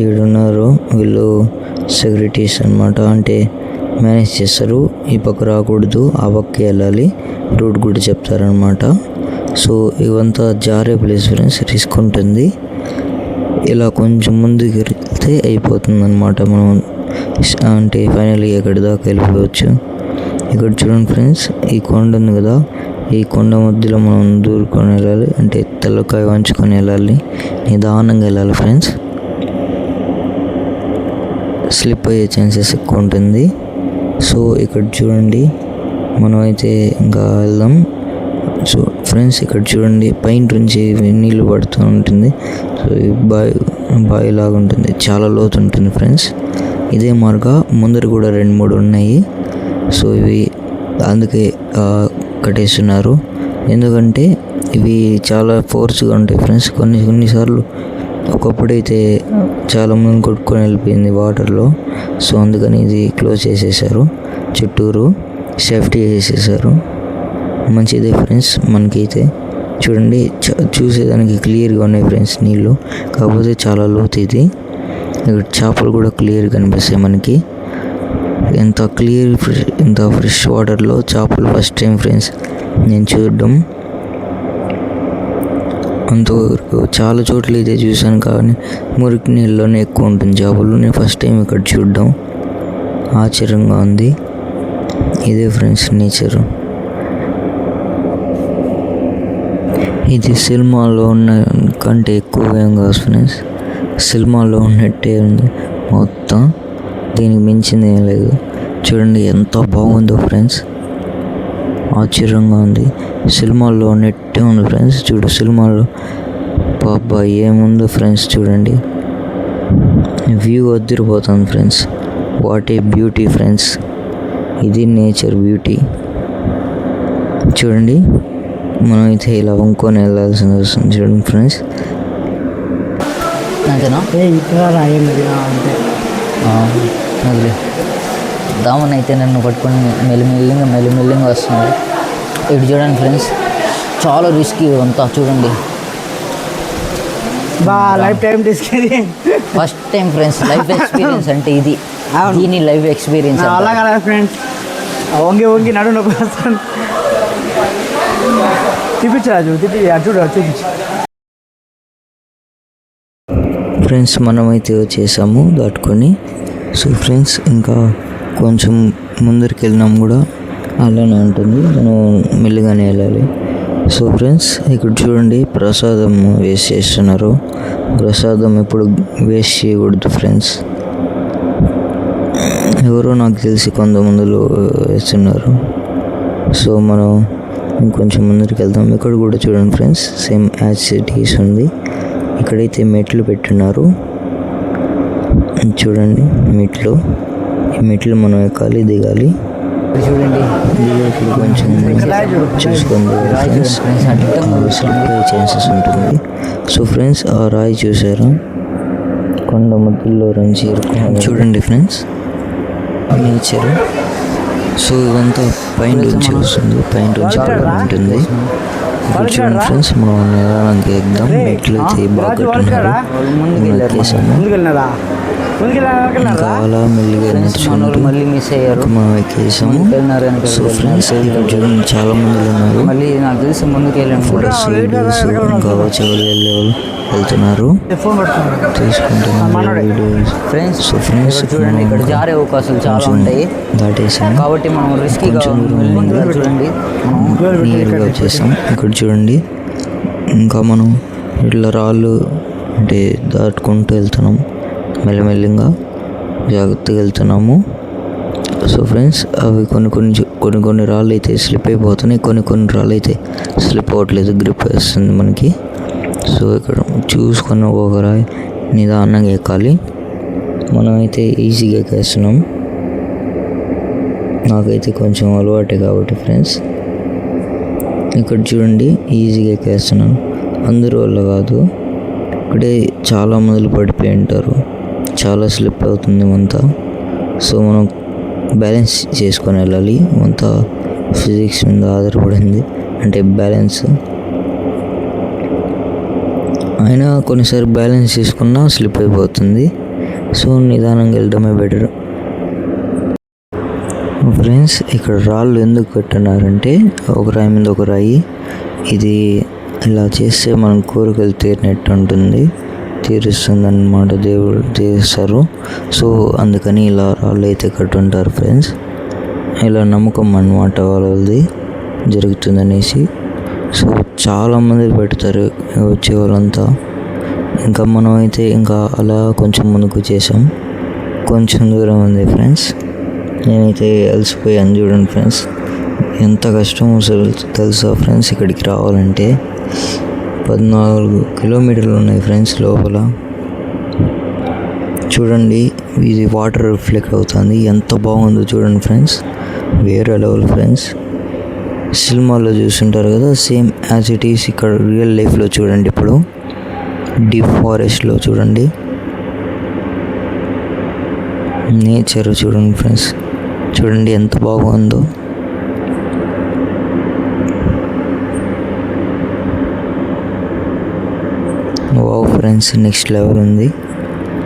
B: ఈడున్నారు వీళ్ళు సెక్యూరిటీస్ అనమాట, అంటే మేనేజ్ చేస్తారు. ఈ పక్క రాకూడదు, ఆ పక్కకి వెళ్ళాలి, రూట్ కూడా చెప్తారనమాట. సో ఇవంతా జారే ప్లేస్ ఫ్రెండ్స్, రిస్క్ ఉంటుంది. ఇలా కొంచెం ముందుకు వెళ్తే అయిపోతుంది అనమాట, మనం అంటే ఫైనల్లీ ఎక్కడి దాకా వెళ్ళిపోవచ్చు. ఇక్కడ చూడండి ఫ్రెండ్స్, ఈ కొండ ఉంది కదా, ఈ కొండ మధ్యలో మనం దూరుకొని వెళ్ళాలి, అంటే తెల్లకాయ వంచుకొని వెళ్ళాలి, నిదానంగా వెళ్ళాలి ఫ్రెండ్స్. స్లిప్ అయ్యే ఛాన్సెస్ ఎక్కువ ఉంటుంది. సో ఇక్కడ చూడండి, మనం అయితే ఇంకా వెళ్దాం. సో ఫ్రెండ్స్, ఇక్కడ చూడండి, పైన నుంచి నీళ్ళు పడుతూ ఉంటుంది. సో ఈ బావి లాగా ఉంటుంది, చాలా లోతు ఉంటుంది ఫ్రెండ్స్. ఇదే మార్గా ముందర కూడా 2-3 ఉన్నాయి. సో ఇవి అందుకే కట్టేస్తున్నారు. ఎందుకంటే ఇవి చాలా ఫోర్స్గా ఉంటాయి ఫ్రెండ్స్. కొన్నిసార్లు ఒకప్పుడైతే చాలామంది కొట్టుకొని వెళ్ళిపోయింది వాటర్లో. సో అందుకని ఇది క్లోజ్ చేసేసారు, చుట్టూరు సేఫ్టీ చేసేసారు. మంచిదే ఫ్రెండ్స్. మనకైతే చూడండి చూసేదానికి క్లియర్గా ఉన్నాయి ఫ్రెండ్స్ నీళ్ళు, కాకపోతే చాలా లోతు ఇది. ఇక్కడ చేపలు కూడా క్లియర్గా కనిపిస్తాయి మనకి. ఎంత ఫ్రెష్ వాటర్లో చేపలు ఫస్ట్ టైం ఫ్రెండ్స్ నేను చూడడం. అంతవరకు చాలా చోట్ల అయితే చూశాను, కానీ మురికి నీళ్ళలోనే ఎక్కువ ఉంటుంది చేపలు. నేను ఫస్ట్ టైం ఇక్కడ చూడడం ఆశ్చర్యంగా ఉంది. ఇదే ఫ్రెండ్స్ నేచరు. ఇది సినిమాలో ఉన్న కంటే ఎక్కువ ఏం కాదు ఫ్రెండ్స్. సినిమాలో ఉన్నట్టే ఉంది మొత్తం, దీనికి మించింది ఏం లేదు. చూడండి ఎంత బాగుందో ఫ్రెండ్స్, ఆశ్చర్యంగా ఉంది. సినిమాల్లో ఉన్నట్టే ఉంది ఫ్రెండ్స్. చూడు సినిమాలో పాపా ఏముందో ఫ్రెండ్స్. చూడండి వ్యూ అదిరిపోతుంది friends. What a beauty friends. ఇది నేచర్ బ్యూటీ. చూడండి మనమైతే ఇలా వంకొని వెళ్ళాల్సింది వస్తుంది. చూడండి ఫ్రెండ్స్. అంతేనా? అదిలే దామన్ అయితే నన్ను పట్టుకొని మెల్లిమెల్లిగా వస్తుంది. ఇటు చూడండి ఫ్రెండ్స్, చాలా రిస్కీ అంతా. చూడండి
D: life time
B: first time friends life experience అంటే ఇది. దీని లైఫ్ ఎక్స్పీరియన్స్
D: అలా కదా ఫ్రెండ్స్. వంగి నడు నొప్పి చూపించరాజు, చూపించు
B: ఫ్రెండ్స్. మనమైతే వచ్చేసాము దాటుకొని. సో ఫ్రెండ్స్ ఇంకా కొంచెం ముందరికి వెళ్ళినాం కూడా అలానే ఉంటుంది, మనం మెల్లిగానే వెళ్ళాలి. సో ఫ్రెండ్స్ ఇక్కడ చూడండి ప్రసాదం వేస్ట్ చేస్తున్నారు. ప్రసాదం ఎప్పుడు వేస్ట్ చేయకూడదు ఫ్రెండ్స్. ఎవరో నాకు తెలిసి కొంతమందిలో వేస్తున్నారు. సో మనం ఇంకొంచెం ముందరికి వెళ్దాం. ఇక్కడ కూడా చూడండి ఫ్రెండ్స్ సేమ్ యాజ్ సిటీస్ ఉంది. ఇక్కడైతే మెట్లు పెట్టున్నారు చూడండి. ఈ మెట్లు మనం ఎక్కాలి, దిగాలి. చూడండి దిగేట్లు కొంచెం చూసుకోండి ఫ్రెండ్స్, స్లిప్ అయ్యే ఛాన్సెస్ ఉంటుంది. సో ఫ్రెండ్స్ ఆ రాయి చూసారా, కొండ మధ్యలో నుంచి చూడండి ఫ్రెండ్స్ నేచర్. సో ఇదంతా పైన నుంచి వస్తుంది, పైన నుంచి ఉంటుంది. ఇక్కడ చూడండి ఫ్రెండ్స్ మనం నిదానంగా ఎగ్దాం. మెట్లు అయితే బాగా కట్టున్నారు. ఇంకా అలా మెల్లిగా నడుచుకుంటూ మళ్ళీ మిస్ అయ్యారు, మనం ఎక్కేసాము. సో ఫ్రెండ్స్ ఇక్కడ చూడండి చాలా మంది ఉన్నారు. మళ్ళీ నాకు తెలిసి ముందుకు వెళ్ళాము. ఇంకా చెవులు వెళ్ళేవాళ్ళు వెళ్తున్నారు, తీసుకుంటున్నారు వీడియోస్ ఫ్రెండ్స్. సో ఫ్రెండ్స్ చూడండి ఇక్కడ జారే అవకాశాలు చాలా ఉంటాయి, దాటేసాం కాబట్టి మనం రిస్కీగా చూడండి నియర్గా వచ్చేసాం. ఇక్కడ చూడండి ఇంకా మనం ఇట్లా రాళ్ళు అంటే దాటుకుంటూ వెళ్తున్నాం, మెల్లమెల్లిగా జాగ్రత్తగా వెళ్తున్నాము. సో ఫ్రెండ్స్ అవి కొన్ని రాళ్ళు అయితే స్లిప్ అయిపోతున్నాయి, కొన్ని రాళ్ళు అయితే స్లిప్ అవ్వట్లేదు, గ్రిప్ వేస్తుంది మనకి. సో ఇక్కడ చూసుకున్న ఒక రాయి నిదానంగా ఎక్కాలి. మనమైతే ఈజీగా ఎక్కేస్తున్నాం, నాకైతే కొంచెం అలవాటే కాబట్టి ఫ్రెండ్స్. ఇక్కడ చూడండి ఈజీగా ఎక్కేస్తున్నాను, అందరి వల్ల కాదు. ఇక్కడే చాలా మందులు పడిపోయి ఉంటారు, చాలా స్లిప్ అవుతుంది అంతా. సో మనం బ్యాలెన్స్ చేసుకొని వెళ్ళాలి, అంతా ఫిజిక్స్ మీద ఆధారపడింది, అంటే బ్యాలెన్స్. అయినా కొన్నిసారి బ్యాలెన్స్ చేసుకున్నా స్లిప్ అయిపోతుంది. సో నిదానంగా వెళ్ళడమే బెటర్ ఫ్రెండ్స్. ఇక్కడ రాళ్ళు ఎందుకు కట్టున్నారంటే ఒక రాయి మీద ఒక రాయి, ఇది ఇలా చేస్తే మనం కోరికలు తీరినట్టు ఉంటుంది, తీరుస్తుంది అన్నమాట, దేవుడు తీరుస్తారు. సో అందుకని ఇలా రాళ్ళు అయితే కట్టుంటారు ఫ్రెండ్స్. ఇలా నమ్మకం అన్నమాట వాళ్ళది జరుగుతుందనేసి. సో చాలామంది పెడతారు వచ్చే వాళ్ళంతా. ఇంకా మనం అయితే ఇంకా అలా కొంచెం ముందుకు చేసాం, కొంచెం దూరం ఉంది ఫ్రెండ్స్. నేనైతే అలసిపోయాను చూడండి ఫ్రెండ్స్, ఎంత కష్టం అసలు తెలుసా ఫ్రెండ్స్. ఇక్కడికి రావాలంటే 14 కిలోమీటర్లు ఉన్నాయి ఫ్రెండ్స్ లోపల. చూడండి ఇది వాటర్ రిఫ్లెక్ట్ అవుతుంది, ఎంత బాగుందో చూడండి ఫ్రెండ్స్, వేరే లెవెల్ ఫ్రెండ్స్. సినిమాలో చూస్తుంటారు కదా, సేమ్ యాజ్ ఇట్ ఈస్ ఇక్కడ రియల్ లైఫ్లో చూడండి. ఇప్పుడు డీప్ ఫారెస్ట్లో చూడండి, నేచర్ చూడండి ఫ్రెండ్స్, చూడండి ఎంత బాగుందో. వావ్ ఫ్రెండ్స్, నెక్స్ట్ లెవెల్ ఉంది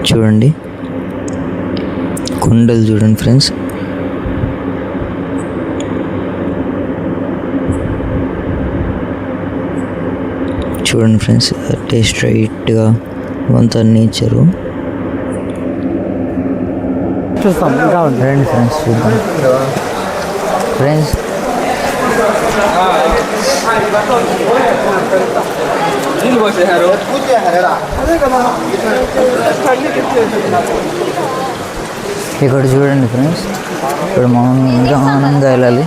B: చూడండి. కొండలు చూడండి ఫ్రెండ్స్, చూడండి ఫ్రెండ్స్, అట్టే స్ట్రైట్గా అంతా నేచరు.
D: చూస్తాం ఇంకా ఉంది.
B: రండి ఫ్రెండ్స్ చూద్దాం. ఫ్రెండ్స్ ఇక్కడ చూడండి ఫ్రెండ్స్, ఇప్పుడు మనం ఇంకా ఆనందంగా వెళ్ళాలి.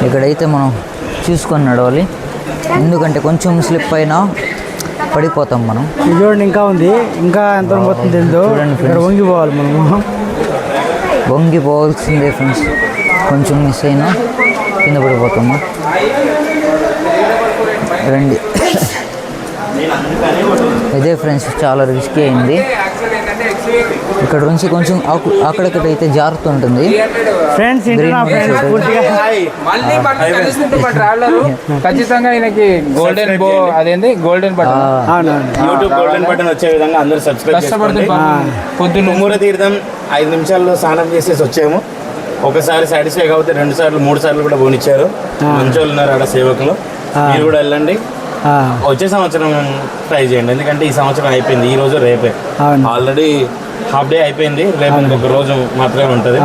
B: ఇక్కడైతే మనం చూసుకొని నడవాలి, ఎందుకంటే కొంచెం స్లిప్ అయినా పడిపోతాం మనం.
D: ఇది చూడండి ఇంకా ఉంది, ఇంకా ఎంత పోతుంది తెలియదు.
B: చూడండి
D: ఇక్కడ
B: friends.
D: వంగిపోవాలి మనము.
B: వంగిపోవాల్సిందే ఫ్రెండ్స్, కొంచెం మిస్ అయినా కింద పడిపోతాము. రండి. ఇదే ఫ్రెండ్స్ చాలా రిస్కీ అయింది. ఇక్కడ నుంచి కొంచెం అక్కడక్కడైతే జారుతుంటుంది.
D: ఫ్రెండ్స్ ఇంటున్నా ఫ్రెండ్స్ పూర్తిగా.
C: మళ్ళీ మనం కలుస్తుంటే మా ట్రావెలర్ ఖచ్చితంగా ఈయనకి గోల్డెన్ అదేంది గోల్డెన్ బటన్,
D: అవునవును.
C: యూట్యూబ్ గోల్డెన్ బటన్ వచ్చే విధంగా అందరూ సబ్స్క్రైబ్ చేసుకోండి. పొద్దున్న తుమ్మూర తీర్థం 5 నిమిషాల్లో స్నానం చేసేసి వచ్చాము. ఒకసారి సాటిస్ఫై కాకపోతే 2 సార్లు 3 సార్లు కూడా పోనిచ్చారు. మంచోళ్ళు ఉన్నారు ఆడ సేవకులు, మీరు కూడా వెళ్ళండి. వచ్చే సంవత్సరం ట్రై చేయండి, ఎందుకంటే ఈ సంవత్సరం అయిపోయింది, ఈ రోజు రేపే. ఆల్రెడీ హాఫ్ డే అయిపోయింది, రేపు ఇంకొక రోజు మాత్రమే ఉంటుంది.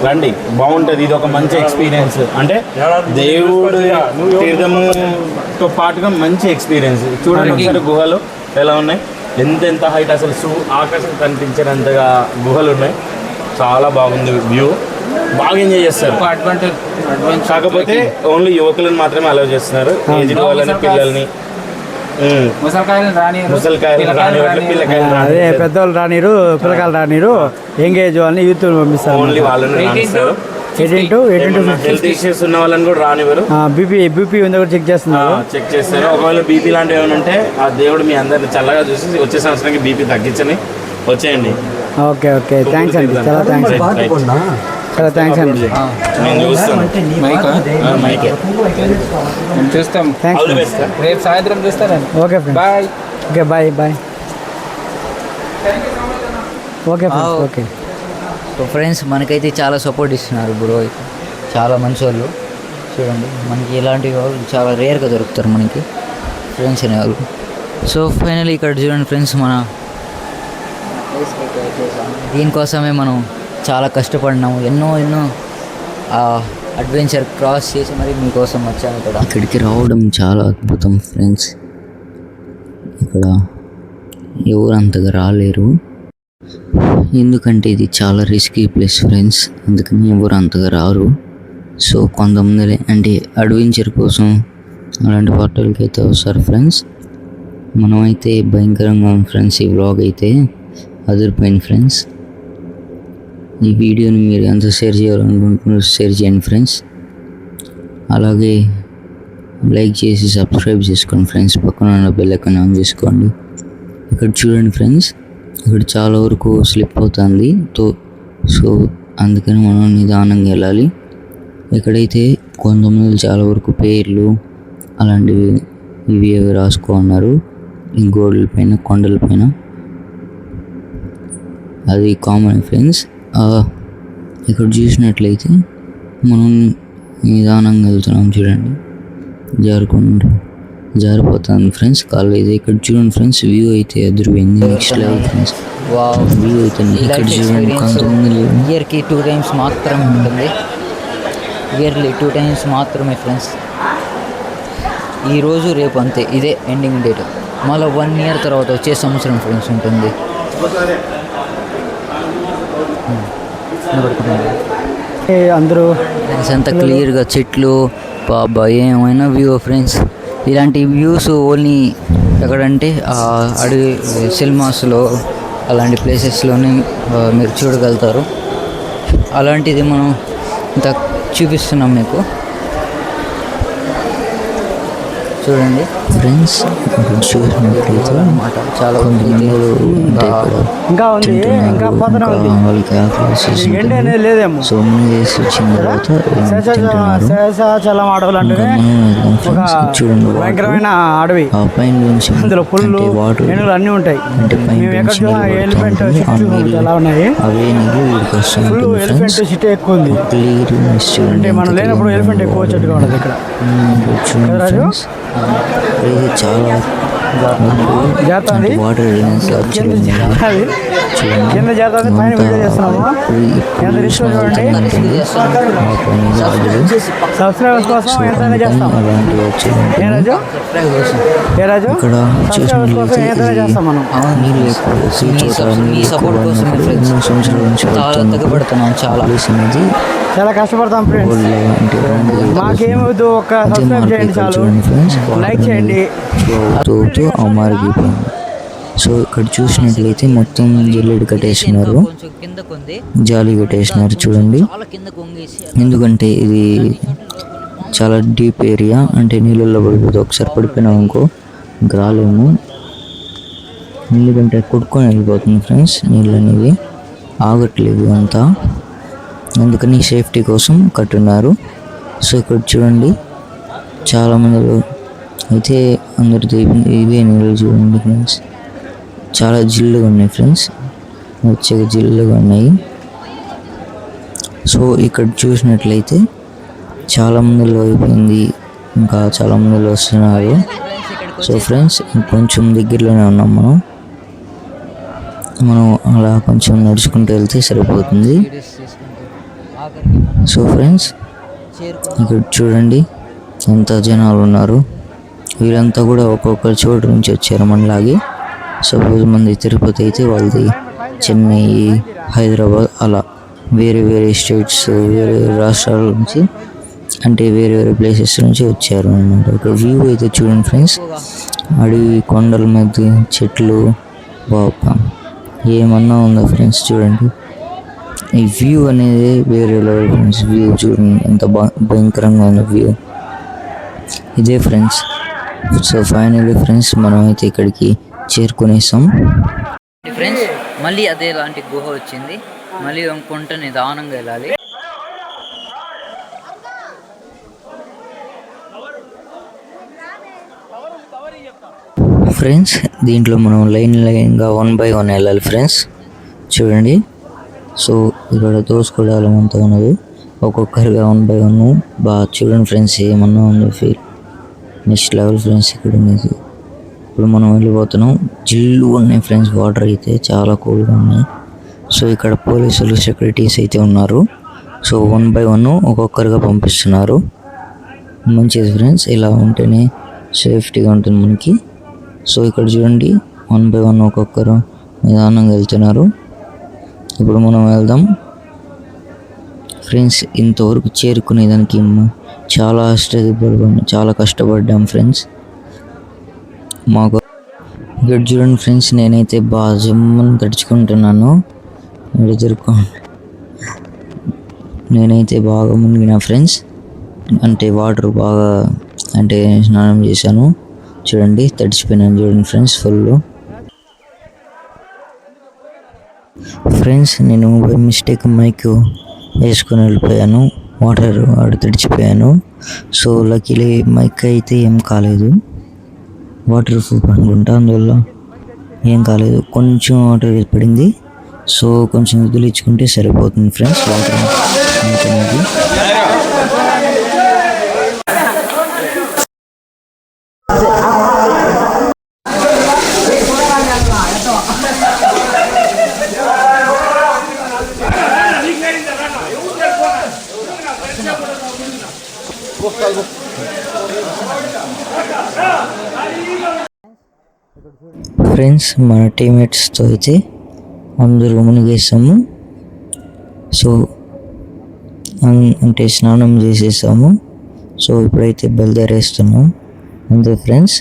C: రండి, బాగుంటుంది. ఇది ఒక మంచి ఎక్స్పీరియన్స్, అంటే దేవుడు తీర్థముతో పాటుగా మంచి ఎక్స్పీరియన్స్. చూడండి ఒకసారి గుహలు ఎలా ఉన్నాయి, ఎంత హైట్, అసలు ఆకాశం కనిపించినంతగా గుహలు ఉన్నాయి. చాలా బాగుంది వ్యూ, బాగా ఎంజాయ్ చేస్తారు. కాకపోతే ఓన్లీ యువకులను మాత్రమే అలౌ చేస్తున్నారు, ఏజ్డ్ వాళ్ళని, పిల్లల్ని, ముసలికాయలు రాని,
D: అదే పెద్దవాళ్ళు రానిరు, పిల్లకాయలు రానిరు, ఎంగేజ్ వాళ్ళని యూత్ పంపిస్తారు.
C: ఓన్లీ వాళ్ళని రానిస్తారు.
D: 18
C: హెల్త్ ఇష్యూస్ ఉన్న వాళ్ళని కూడా రానివ్వరు.
D: బీపీ ఉందో కూడా చెక్ చేస్తున్నారు.
C: చెక్ చేస్తారు. ఒకవేళ బీపీ లాంటివి ఏమైనా ఉంటే ఆ దేవుడు మీ అందరిని చల్లగా చూసి వచ్చే సంవత్సరానికి బీపీ తగ్గించని వచ్చేయండి.
D: ఓకే ఓకే, థ్యాంక్స్ అండి, చాలా థ్యాంక్స్ అండి, చాలా థ్యాంక్స్ అండి.
C: నేను చూస్తాను,
E: చూస్తాం.
C: All the best.
E: రేపు సాయంత్రం చూస్తానండి.
D: Okay friends,
E: bye.
D: Okay bye bye. Okay friends, okay.
B: So friends మనకైతే చాలా సపోర్ట్ ఇస్తున్నారు బ్రో, అయితే చాలా మంచి వాళ్ళు. చూడండి, మనకి ఇలాంటి వాళ్ళు చాలా రేర్గా దొరుకుతారు మనకి ఫ్రెండ్స్ అనేవాళ్ళు. సో ఫైనల్లీ ఇక్కడ చూడండి ఫ్రెండ్స్, మన దీనికోసమే మనం చాలా కష్టపడినాము, ఎన్నో అడ్వెంచర్ క్రాస్ చేసి మరి మీకోసం వచ్చాము. ఇక్కడ ఇక్కడికి రావడం చాలా అద్భుతం ఫ్రెండ్స్. ఇక్కడ ఎవరు అంతగా రాలేరు, ఎందుకంటే ఇది చాలా రిస్కీ ప్లేస్ ఫ్రెండ్స్, అందుకని ఎవరు అంతగా రారు. సో కొంతమంది అంటే అడ్వెంచర్ కోసం అలాంటి వాటికి అయితే వస్తారు ఫ్రెండ్స్. మనమైతే భయంకరంగా ఉంది ఫ్రెండ్స్, ఈ వ్లాగ్ అయితే అదిరిపోయింది ఫ్రెండ్స్. ఈ వీడియోని మీరు ఎంత షేర్ చేయాలనుకుంటున్నారు షేర్ చేయండి ఫ్రెండ్స్, అలాగే లైక్ చేసి సబ్స్క్రైబ్ చేసుకోండి ఫ్రెండ్స్, పక్కన ఉన్న బెల్ ఐకాన్ ఆన్ చేసుకోండి. ఇక్కడ చూడండి ఫ్రెండ్స్, ఇక్కడ చాలా వరకు స్లిప్ అవుతుంది, సో అందుకని మనం నిదానంగా వెళ్ళాలి. ఇక్కడైతే కొంతమంది చాలా వరకు పేర్లు అలాంటివి ఇవి రాసుకున్నారు ఈ గోడల పైన, కొండల పైన. అది కామన్ ఫ్రెండ్స్. ఇక్కడ చూసినట్లయితే మనం నిదానంగా వెళ్తున్నాం, చూడండి జారిపోతుంది ఫ్రెండ్స్ కాళ్ళు అయితే. ఇక్కడ చూడండి ఫ్రెండ్స్, వ్యూ అయితే ఎదురుపోయింది, నెక్స్ట్ లెవెల్ ఫ్రెండ్స్. వ్యూ అయితే ఇక్కడ చూడండి, కొంతమంది ఇయర్కి 2 times మాత్రమే ఉంటుంది, ఇయర్లీ 2 times మాత్రమే ఫ్రెండ్స్. ఈరోజు రేపు అంతే, ఇదే ఎండింగ్ డేట్. మళ్ళీ 1 year తర్వాత వచ్చే సంవత్సరం ఫ్రెండ్స్ ఉంటుంది.
D: అందరూ
B: ఫ్రెండ్స్ అంతా క్లియర్గా చెట్లు, బాబా ఏమైనా వ్యూ ఫ్రెండ్స్. ఇలాంటి వ్యూస్ ఓన్లీ ఎక్కడంటే అడవి సినిమాస్లో అలాంటి ప్లేసెస్లోనే మీరు చూడగలుగుతారు. అలాంటిది మనం ఇంత చూపిస్తున్నాం మీకు చూడండి ఫ్రెండ్స్. చూసినట్లయితే చాలా కొంతమంది
D: ఇంకా ఉంది, ఇంకా పోతూనే ఉంది.
B: వాళ్ళకి ఆకలి
D: ఎండ అనేది లేదేమో.
B: సో మునిగి వేసి వచ్చిన తర్వాత తింటున్నారు.
D: శేషాచలం అడవులు అంటే
B: చూడండి
D: భయంకరమైన అడవి.
B: ఆ పైన నుంచి
D: అందులో పుల్లు
B: వాటర్
D: ఏనుగులు అన్నీ ఉంటాయి.
B: అంటే పైన
D: మేము ఎక్కడ చూసినా ఎలిఫెంట్ సిటీ ఎలా ఉన్నాయి.
B: అవే నీళ్ళు వీడికి
D: ఫుల్
B: వస్తున్నాయి
D: ఎలిఫెంట్ సిటీ ఎక్కువ ఉంది.
B: క్లియర్
D: అంటే మనం లేనప్పుడు ఎలిఫెంట్ ఎక్కువ వచ్చేట్టుగా ఉండదు ఇక్కడ.
B: చూడండి
D: రాజు?
B: ఫ్రెండ్స్, ఇది చాలా
D: జాతర అది.
B: వాటర్
D: కింద జాతర అది. కింద జాతర అది. పైన వీడియో చేస్తున్నాము. ఎంత రిస్క్ చూడండి. సబ్స్క్రైబర్స్ కోసం ఎంతైనా చేస్తాం.
B: అలాంటివి వచ్చి
D: ఏ రాజు? ఏ రాజు?
B: ఇక్కడ
D: సబ్స్క్రైబర్స్ కోసం ఎంతైనా చేస్తాం మనం.
B: నీళ్ళు ఎక్కువ ఎన్నో సంవత్సరాల నుంచి పడుతున్నాం. చాలా అనేది
D: చాలా కష్టపడతాం ఫ్రెండ్స్. మాకేమవుతూ ఒక సబ్స్క్రైబ్ చేయండి చాలు, లైక్ చేయండి.
B: అవుతూ అమారిపోయింది. సో ఇక్కడ చూసినట్లయితే మొత్తం జల్లెడ కట్టేసినారు, జాలి కట్టేసినారు చూడండి. ఎందుకంటే ఇది చాలా డీప్ ఏరియా, అంటే నీళ్ళల్లో పడిపోతుంది. ఒకసారి పడిపోయినాం అనుకో ఇంక రాలేము, ఎందుకంటే కొట్టుకొని వెళ్ళిపోతుంది ఫ్రెండ్స్. నీళ్ళు అనేవి ఆగట్లేదు అంతా, అందుకని సేఫ్టీ కోసం కట్టున్నారు. సో ఇక్కడ చూడండి చాలామంది అయితే అందరితో ఇవే నీళ్ళు చూడండి ఫ్రెండ్స్. చాలా జిల్లుగా ఉన్నాయి ఫ్రెండ్స్, వచ్చే జిల్లుగా ఉన్నాయి. సో ఇక్కడ చూసినట్లయితే చాలా మందిలో అయిపోయింది, ఇంకా చాలా మందిలో వస్తున్నారు. సో ఫ్రెండ్స్ కొంచెం దగ్గరలోనే ఉన్నాం మనం అలా కొంచెం నడుచుకుంటూ వెళ్తే సరిపోతుంది. సో ఫ్రెండ్స్ ఇక్కడ చూడండి ఎంత జనాలు ఉన్నారు. వీళ్ళంతా కూడా ఒక్కొక్క చోటు నుంచి వచ్చారు మనలాగే. సపోజ్ మంది తిరుపతి అయితే వాళ్ళది చెన్నై, హైదరాబాద్ అలా వేరే వేరే స్టేట్స్, వేరే రాష్ట్రాల నుంచి, అంటే వేరే వేరే ప్లేసెస్ నుంచి వచ్చారు అన్నమాట. ఇక్కడ వ్యూ అయితే చూడండి ఫ్రెండ్స్, అడవి, కొండల మధ్య చెట్లు, బాబా ఏమన్నా ఉందా ఫ్రెండ్స్. చూడండి ఈ వ్యూ అనేది వేరే లెవెల్ ఫ్రెండ్స్. వ్యూ చూడండి ఎంత భయంకరంగా ఉంది వ్యూ. ఇదే ఫ్రెండ్స్. సో ఫైనల్లీ ఫ్రెండ్స్ మనం అయితే ఇక్కడికి చేరుకునేసాం ఫ్రెండ్స్. మళ్ళీ అదే లాంటి గుహ వచ్చింది, మళ్ళీ కొంట నిదానంగా వెళ్ళాలి. ఫ్రెండ్స్ దీంట్లో మనం లైన్గా 1 by 1 వెళ్ళాలి ఫ్రెండ్స్. చూడండి సో ఇక్కడ దోసుకోవడం అంతా ఉన్నది, ఒక్కొక్కరిగా 1 by 1 బాగా చూడండి ఫ్రెండ్స్. ఏమన్నా ఉంది ఫీల్ నెక్స్ట్ లెవెల్ ఫ్రెండ్స్. ఇక్కడ ఉన్నది ఇప్పుడు మనం వెళ్ళిపోతున్నాం. జిల్లు ఉన్నాయి ఫ్రెండ్స్, వాటర్ అయితే చాలా కూల్గా ఉన్నాయి. సో ఇక్కడ పోలీసులు, సెక్యూరిటీస్ అయితే ఉన్నారు. సో 1 by 1 ఒక్కొక్కరుగా పంపిస్తున్నారు. మంచిది ఫ్రెండ్స్, ఇలా ఉంటేనే సేఫ్టీగా ఉంటుంది మనకి. సో ఇక్కడ చూడండి 1 by 1 ఒక్కొక్కరు నిదానంగా వెళ్తున్నారు. ఇప్పుడు మనం వెళ్దాం ఫ్రెండ్స్. ఇంతవరకు చేరుకునేదానికి చాలా చాలా కష్టపడ్డాం ఫ్రెండ్స్. మాకు ఇక్కడ చూడండి ఫ్రెండ్స్, నేనైతే బాగా జమ్మని తడుచుకుంటున్నాను. నేనైతే బాగా మునిగిన ఫ్రెండ్స్, అంటే వాటర్ బాగా అంటే స్నానం చేశాను. చూడండి తడిచిపోయినాను చూడండి ఫ్రెండ్స్ ఫుల్. ఫ్రెండ్స్ నేను బై మిస్టేక్ మైక్ వేసుకొని వెళ్ళిపోయాను, వాటర్ తడిచిపోయాను. సో లక్కీలీ మైక్ అయితే ఏం కాలేదు, వాటర్ ప్రూఫ్ అనుకుంటా, అందువల్ల ఏం కాలేదు. కొంచెం వాటర్ పడింది, సో కొంచెం వదిలించుకుంటే సరిపోతుంది ఫ్రెండ్స్ వాటర్ అనేది. ఫ్రెండ్స్ మన టీమ్మేట్స్తో అయితే అందరూ మునిగేసాము. సో అంటే స్నానం చేసేసాము. సో ఇప్పుడైతే బయలుదేరేస్తున్నాం అంతే ఫ్రెండ్స్.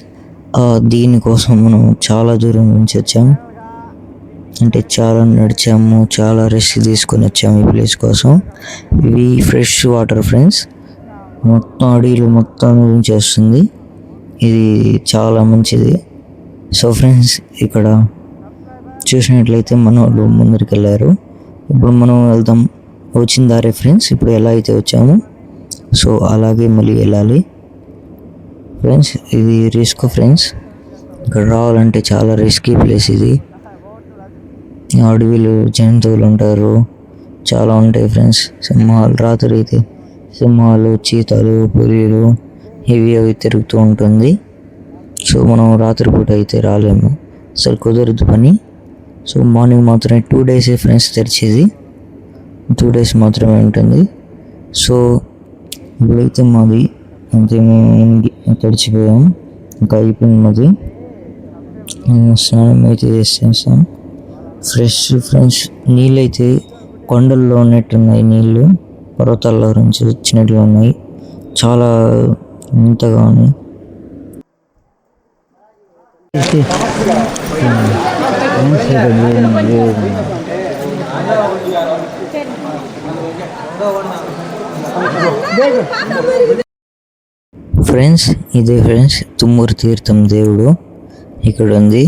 B: దీనికోసం మనం చాలా దూరం నుంచి వచ్చాము. అంటే చాలా నడిచాము, చాలా రెస్ట్ తీసుకొని వచ్చాము ఈ ప్లేస్ కోసం. ఇవి ఫ్రెష్ వాటర్ ఫ్రెండ్స్, మొత్తం అడవిలో మొత్తం నుంచి వస్తుంది. ఇది చాలా మంచిది. సో ఫ్రెండ్స్, ఇక్కడ చూసినట్లయితే మన వాళ్ళు ముందరికి వెళ్ళారు. ఇప్పుడు మనం వెళ్దాం, వచ్చిన దారే ఫ్రెండ్స్. ఇప్పుడు ఎలా అయితే వచ్చామో సో అలాగే మళ్ళీ వెళ్ళాలి ఫ్రెండ్స్. ఇది రిస్క్ ఫ్రెండ్స్, ఇక్కడ రావాలంటే చాలా రిస్కీ ప్లేస్ ఇది. అడవిలో జంతువులు ఉంటారు, చాలా ఉంటాయి ఫ్రెండ్స్. సింహాలు, రాత్రి అయితే సింహాలు, చీతాలు, పులిలు ఇవి అవి తిరుగుతూ ఉంటుంది. సో మనం రాత్రిపూట అయితే రాలేము, అసలు కుదరదు పని. సో మార్నింగ్ మాత్రమే 2 days ఫ్రెండ్స్ తెరిచేది, 2 days మాత్రమే ఉంటుంది. సో ఇప్పుడైతే మాది అంతే, మేము తడిచిపోయాం, ఇంకా అయిపోయింది మాది. స్నానం అయితే చేసేసాం. ఫ్రెష్ ఫ్రెండ్స్, నీళ్ళు అయితే కొండల్లో ఉన్నట్టున్నాయి, నీళ్ళు పర్వతాల్లో నుంచి వచ్చినట్టుగా ఉన్నాయి, చాలా ఇంతగా ఉన్నాయి. ఫ్రెండ్స్, ఇదే ఫ్రెండ్స్ తుమ్మూరు తీర్థం దేవుడు ఇక్కడ ఉంది.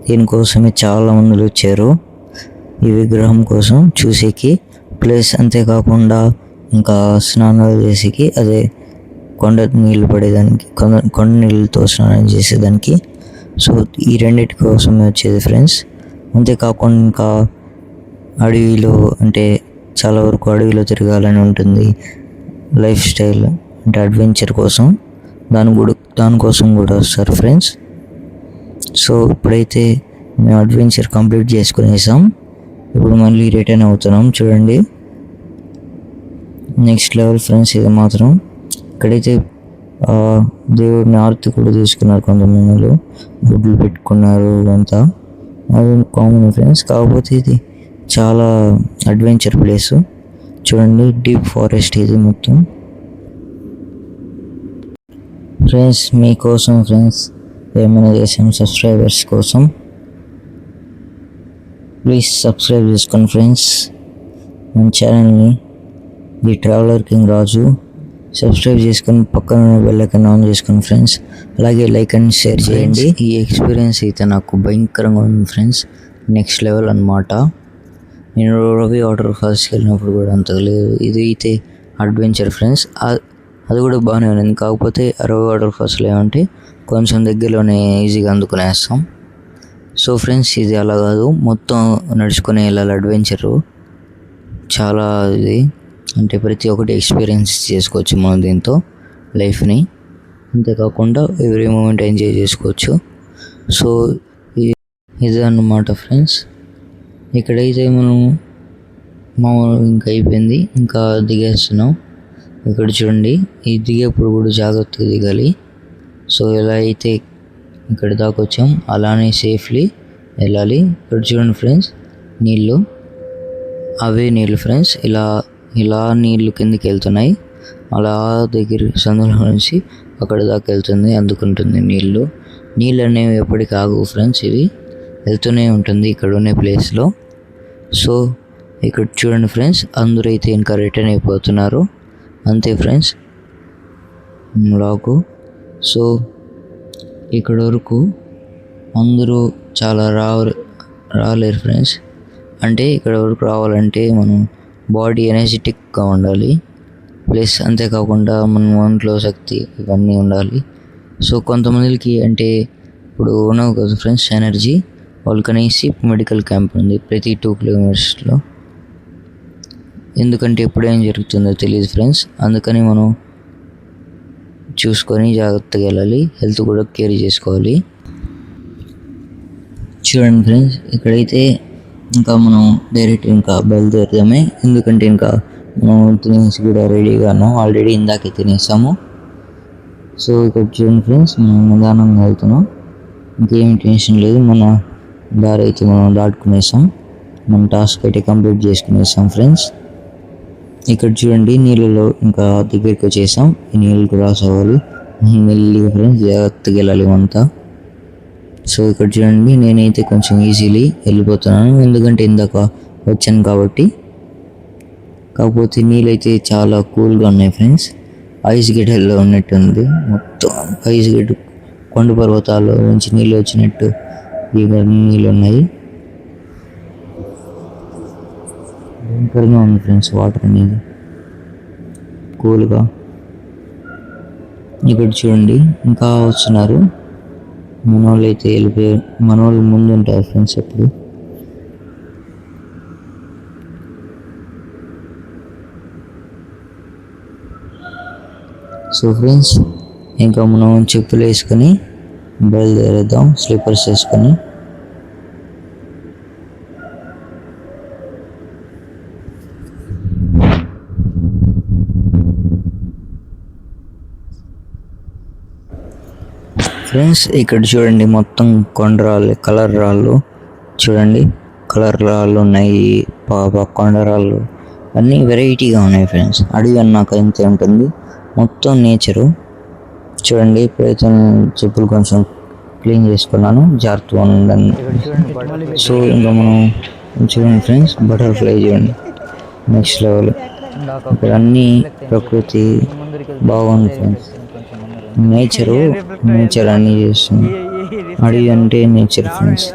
B: దీనికోసమే చాలా మంది వచ్చారు ఈ విగ్రహం కోసం చూసేకి. ప్లస్ అంతేకాకుండా ఇంకా స్నానాలు చేసేకి, అదే కొండ నీళ్ళు పడేదానికి, కొండ నీళ్ళతో స్నానం చేసేదానికి. సో ఈ రెండింటి కోసమే వచ్చేది ఫ్రెండ్స్. అంతేకాకుండా ఇంకా అడవిలో అంటే చాలా వరకు అడవిలో తిరగాలని ఉంటుంది, లైఫ్ స్టైల్ అంటే అడ్వెంచర్ కోసం, దానికోసం కూడా వస్తారు ఫ్రెండ్స్. సో ఇప్పుడైతే మేము అడ్వెంచర్ కంప్లీట్ చేసుకునేసాం, ఇప్పుడు మళ్ళీ రిటర్న్ అవుతున్నాం. చూడండి నెక్స్ట్ లెవెల్ ఫ్రెండ్స్ ఇది మాత్రం. ఇక్కడైతే దేవుడిని ఆరతి కూడా తీసుకున్నారు కొంతమంది, గుడ్లు పెట్టుకున్నారు, అంతా అది కామన్ ఫ్రెండ్స్. కాకపోతే ఇది చాలా అడ్వెంచర్ ప్లేస్. చూడండి డీప్ ఫారెస్ట్ ఇది మొత్తం ఫ్రెండ్స్. మీకోసం ఫ్రెండ్స్ ఏమైనా చేసాం సబ్స్క్రైబర్స్ కోసం, ప్లీజ్ సబ్స్క్రైబ్ చేసుకోండి ఫ్రెండ్స్ మన ఛానల్ని, the traveller king Raju. Subscribe చేసుకొని పక్కన బెల్ ఐకాన్ ఆన్ చేసుకోండి ఫ్రెండ్స్. అలాగే లైక్ అండ్ షేర్ చేయండి. ఈ ఎక్స్పీరియన్స్ అయితే నాకు భయంకరంగా ఉంది ఫ్రెండ్స్, నెక్స్ట్ లెవెల్ అనమాట. నేను రవి వాటర్ ఫాల్స్కి వెళ్ళినప్పుడు కూడా అంత లేదు. ఇది అయితే అడ్వెంచర్ ఫ్రెండ్స్, అది కూడా బాగానే ఉంది. కాకపోతే రవి వాటర్ ఫాల్స్లో ఏమంటే కొంచెం దగ్గరలోనే ఈజీగా అందుకునేస్తాం. సో ఫ్రెండ్స్, ఇది అలా కాదు, మొత్తం నడుచుకుని వెళ్ళాలి అడ్వెంచరు. చాలా ఇది అంటే ప్రతి ఒక్కటి ఎక్స్పీరియన్స్ చేసుకోవచ్చు మనం దీంతో లైఫ్ని. అంతేకాకుండా ఎవ్రీ మూమెంట్ ఎంజాయ్ చేసుకోవచ్చు. సో ఇదే అన్నమాట ఫ్రెండ్స్. ఇక్కడైతే మనం మామూలు ఇంకా అయిపోయింది, ఇంకా దిగేస్తున్నాం. ఇక్కడ చూడండి, ఈ దిగేప్పుడు కూడా జాగ్రత్తగా దిగాలి. సో ఎలా అయితే ఇక్కడ దాకా వచ్చాం అలానే సేఫ్లీ వెళ్ళాలి. ఇక్కడ చూడండి ఫ్రెండ్స్, నీళ్ళు అవే నీళ్ళు ఫ్రెండ్స్, ఇలా నీళ్ళు కిందికి వెళ్తున్నాయి, అలా దగ్గర సందులో నుంచి అక్కడ దాకా వెళ్తుంది, అందుకుంటుంది నీళ్ళు అనేవి ఎప్పటికీ ఆగవు ఫ్రెండ్స్, ఇవి వెళ్తూనే ఉంటుంది ఇక్కడ ఉన్న ప్లేస్లో. సో ఇక్కడ చూడండి ఫ్రెండ్స్, అందరూ అయితే ఇంకా రిటర్న్ అయిపోతున్నారు అంతే ఫ్రెండ్స్ బ్లాగు. సో ఇక్కడ వరకు అందరూ చాలా రాలేరు ఫ్రెండ్స్. అంటే ఇక్కడ వరకు రావాలంటే మనం బాడీ ఎనర్జెటిక్గా ఉండాలి, ప్లస్ అంతేకాకుండా మన ఒంట్లో శక్తి ఇవన్నీ ఉండాలి. సో కొంతమందికి అంటే ఇప్పుడు ఉన్నావు కదా ఫ్రెండ్స్ ఎనర్జీ, వాళ్ళకనేసి మెడికల్ క్యాంప్ ఉంది ప్రతి 2 kilometers. ఎందుకంటే ఎప్పుడేం జరుగుతుందో తెలియదు ఫ్రెండ్స్, అందుకని మనం చూసుకొని జాగ్రత్తగా వెళ్ళాలి, హెల్త్ కూడా కేర్ చేసుకోవాలి. చూడండి ఫ్రెండ్స్, ఇక్కడైతే ఇంకా మనం డైరెక్ట్ ఇంకా బయలుదేరుదామే, ఎందుకంటే ఇంకా మనం తినేసి కూడా రెడీగా ఉన్నాం, ఆల్రెడీ ఇందాకే తినేసాము. సో ఇక్కడ చూడండి ఫ్రెండ్స్, మనం నిదానంగా వెళ్తున్నాం, ఇంకేం టెన్షన్ లేదు. మన దారి అయితే మనం దాటుకునేసాం, మన టాస్క్ అయితే కంప్లీట్ చేసుకునేసాం ఫ్రెండ్స్. ఇక్కడ చూడండి నీళ్ళలో ఇంకా దగ్గరికి వచ్చేసాం, ఈ నీళ్ళు క్రాస్ అవ్వాలి మెల్లిగా ఫ్రెండ్స్, జాగ్రత్తగా వెళ్ళాలి అంతా. సో ఇక్కడ చూడండి, నేనైతే కొంచెం ఈజీలీ వెళ్ళిపోతున్నాను ఎందుకంటే ఇందాక వచ్చాను కాబట్టి. కాకపోతే నీళ్ళైతే చాలా కూల్గా ఉన్నాయి ఫ్రెండ్స్. ఐస్ గడ్డల్లో ఉన్నట్టుంది, మొత్తం ఐస్ గడ్డ కొండ పర్వతాల్లో నుంచి నీళ్ళు వచ్చినట్టు ఈ నీళ్ళు ఉన్నాయి. భయంకరంగా ఉంది ఫ్రెండ్స్ వాటర్ అనేది, కూల్గా. ఇక్కడ చూడండి ఇంకా వస్తున్నారు మనోళ్ళు, అయితే వెళ్ళిపోయారు. మనోళ్ళు ముందు ఉంటారు ఫ్రెండ్స్ ఎప్పుడు. సో ఫ్రెండ్స్, ఇంకా మనం చెప్పులు వేసుకొని బయలుదేరేద్దాం, స్లీపర్స్ వేసుకొని. ఫ్రెండ్స్ ఇక్కడ చూడండి, మొత్తం కొండరాళ్ళు, కలర్ రాళ్ళు చూడండి, కలర్ రాళ్ళు ఉన్నాయి, కొండరాళ్ళు అన్నీ వెరైటీగా ఉన్నాయి ఫ్రెండ్స్. అడవి అన్నాక ఇంతే ఉంటుంది, మొత్తం నేచరు చూడండి. ఇప్పుడైతే చెప్పులు కొంచెం క్లీన్ చేసుకున్నాను, జాగ్రత్తగా ఉండండి. సో ఇంకా మనం చూడండి ఫ్రెండ్స్, బటర్ఫ్లై చూడండి, నెక్స్ట్ లెవెల్. ఇక్కడ అన్నీ ప్రకృతి బాగుంది ఫ్రెండ్స్. నేచర్ అన్నీ చేస్తుంది. అడవి అంటే నేచర్ ఫ్రెండ్స్,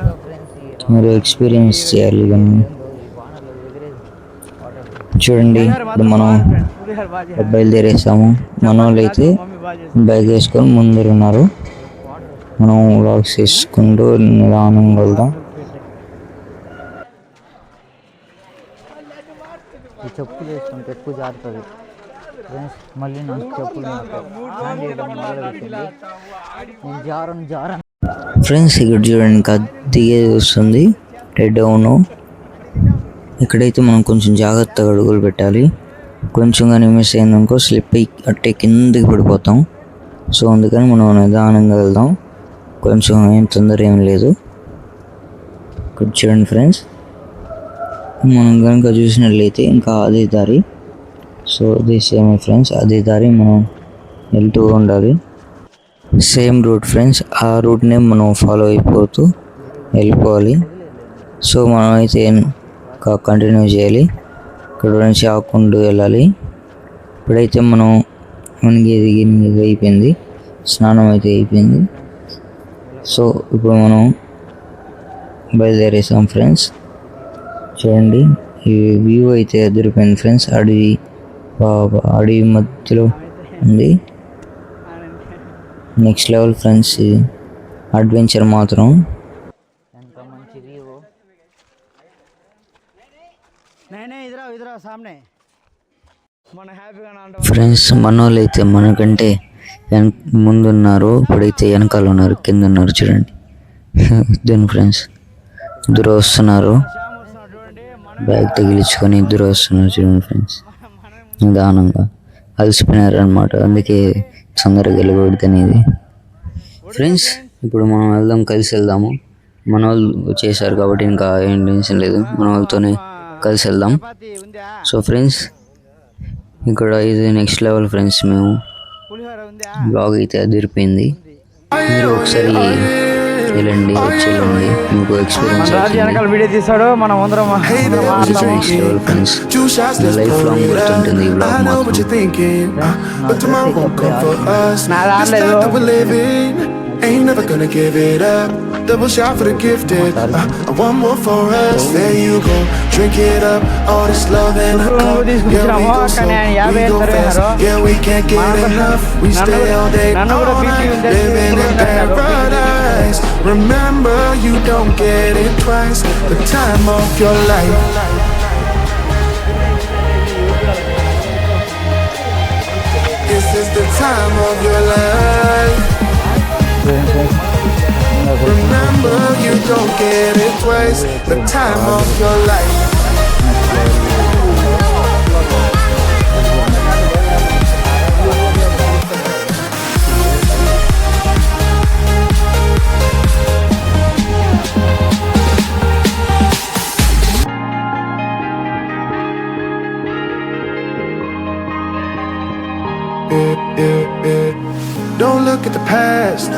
B: మీరు ఎక్స్పీరియన్స్ చేయాలి ఇవన్నీ. చూడండి ఇప్పుడు మనం బయలుదేరేసాము. మన వాళ్ళు అయితే బైక్ వేసుకొని ముందున్నారు, మనం వ్లాగ్స్ చేసుకుంటూ నిదానంగా వెళ్దాం.
F: ఈ చెప్పులు వేసుకుంటే ఎక్కువ జారుతుంది ఫ్రెండ్స్. మళ్ళీ నాకు చెప్పులు హ్యాండ్ చేయడం మొదలుపెట్టింది, నేను జారను.
B: ఫ్రెండ్స్ ఇక్కడ చూడండి, ఇంకా దిగేది వస్తుంది రెడ్ అవును. ఇక్కడైతే మనం కొంచెం జాగ్రత్తగా అడుగులు పెట్టాలి, కొంచెం కానీ మిస్ అయిందనుకో స్లిప్ అయ్యి అట్టే కిందకి పడిపోతాం. సో అందుకని మనం నిదానంగా వెళ్దాం, కొంచెం ఏం తొందర ఏం లేదు. ఇక్కడ చూడండి ఫ్రెండ్స్, మనం కనుక చూసినట్లయితే ఇంకా అదే దారి. సో అదే సేమ్ ఫ్రెండ్స్, అదే దారి మనం వెళ్తూ ఉండాలి, సేమ్ రూట్ ఫ్రెండ్స్. ఆ రూట్నే మనం ఫాలో అయిపోతూ వెళ్ళిపోవాలి. సో మనం అయితే కంటిన్యూ చేయాలి, ఇక్కడ నుంచి ఆకుండా వెళ్ళాలి. ఇప్పుడైతే మనకి ఇది అయిపోయింది, స్నానం అయితే అయిపోయింది. సో ఇప్పుడు మనం బయలుదేరేసాం ఫ్రెండ్స్. చూడండి ఈ వ్యూ అయితే ఎదిరిపోయింది ఫ్రెండ్స్, అడవి మధ్యలో ఉంది, నెక్స్ట్ లెవెల్ ఫ్రెండ్స్. అడ్వెంచర్ మాత్రం.
F: ఎంత మంచి వ్యూ.
B: ఫ్రెండ్స్ మన వాళ్ళు అయితే మనకంటే ముందున్నారు, ఇప్పుడైతే వెనకాల ఉన్నారు, కింద ఉన్నారు చూడండి. ఇద్దరు ఫ్రెండ్స్ ఇద్దరు వస్తున్నారు, బ్యాగ్ తగిలించుకొని ఇద్దరు వస్తున్నారు చూడండి ఫ్రెండ్స్. నిదానంగా అలసిపోయినారు అనమాట, అందుకే తొందరగా వెళ్ళకూడదు అనేది. ఫ్రెండ్స్ ఇప్పుడు మనం కలిసి వెళ్దాము. మన వాళ్ళు వచ్చేసారు కాబట్టి ఇంకా ఏం టెన్షన్ లేదు, మన వాళ్ళతోనే కలిసి వెళ్దాం. సో ఫ్రెండ్స్ ఇక్కడ ఇది నెక్స్ట్ లెవెల్ ఫ్రెండ్స్. మేము బ్లాగ్ అయితే అదిరిపోయింది, మీరు ఒకసారి వెళ్ళండి, వచ్చి వెళ్ళండి, మీకు ఎక్స్పీరియన్స్
D: వీడియో తీసాడు. మనం
B: next level friends. Life long గుర్తుంటుంది ఈ బ్లాగ్ మాత్రం.
A: Ain't never gonna give it up. Double shot for the gifted. One more for us. There you go. Drink it up. All this love and the cup. Yeah, we go slow. We go fast. Yeah, we can't get enough. We stay all day, all night. Living in paradise. Remember, you don't get it twice. The time of your life. This is the time of your life. Remember, you don't get it twice. The time of your life. Don't look at the past,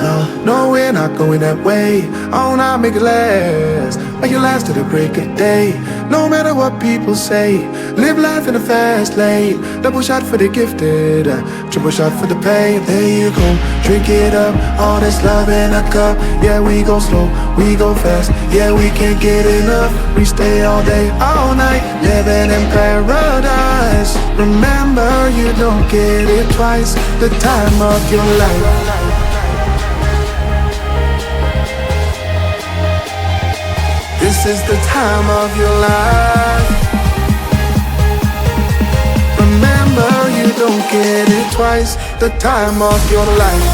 A: no, we're not going that way. Oh, not make it last, make it last till the break of day. No matter what people say, live life in a fast lane. Double shot for the gifted, triple shot for the pain. There you go, drink it up, all this love in a cup. Yeah, we go slow, we go fast. Yeah, we can't get enough. We stay all day, all night, living in paradise. Remember, you don't get it twice. The time of your life. This is the time of your life. Remember, you don't get it twice. The time of your life.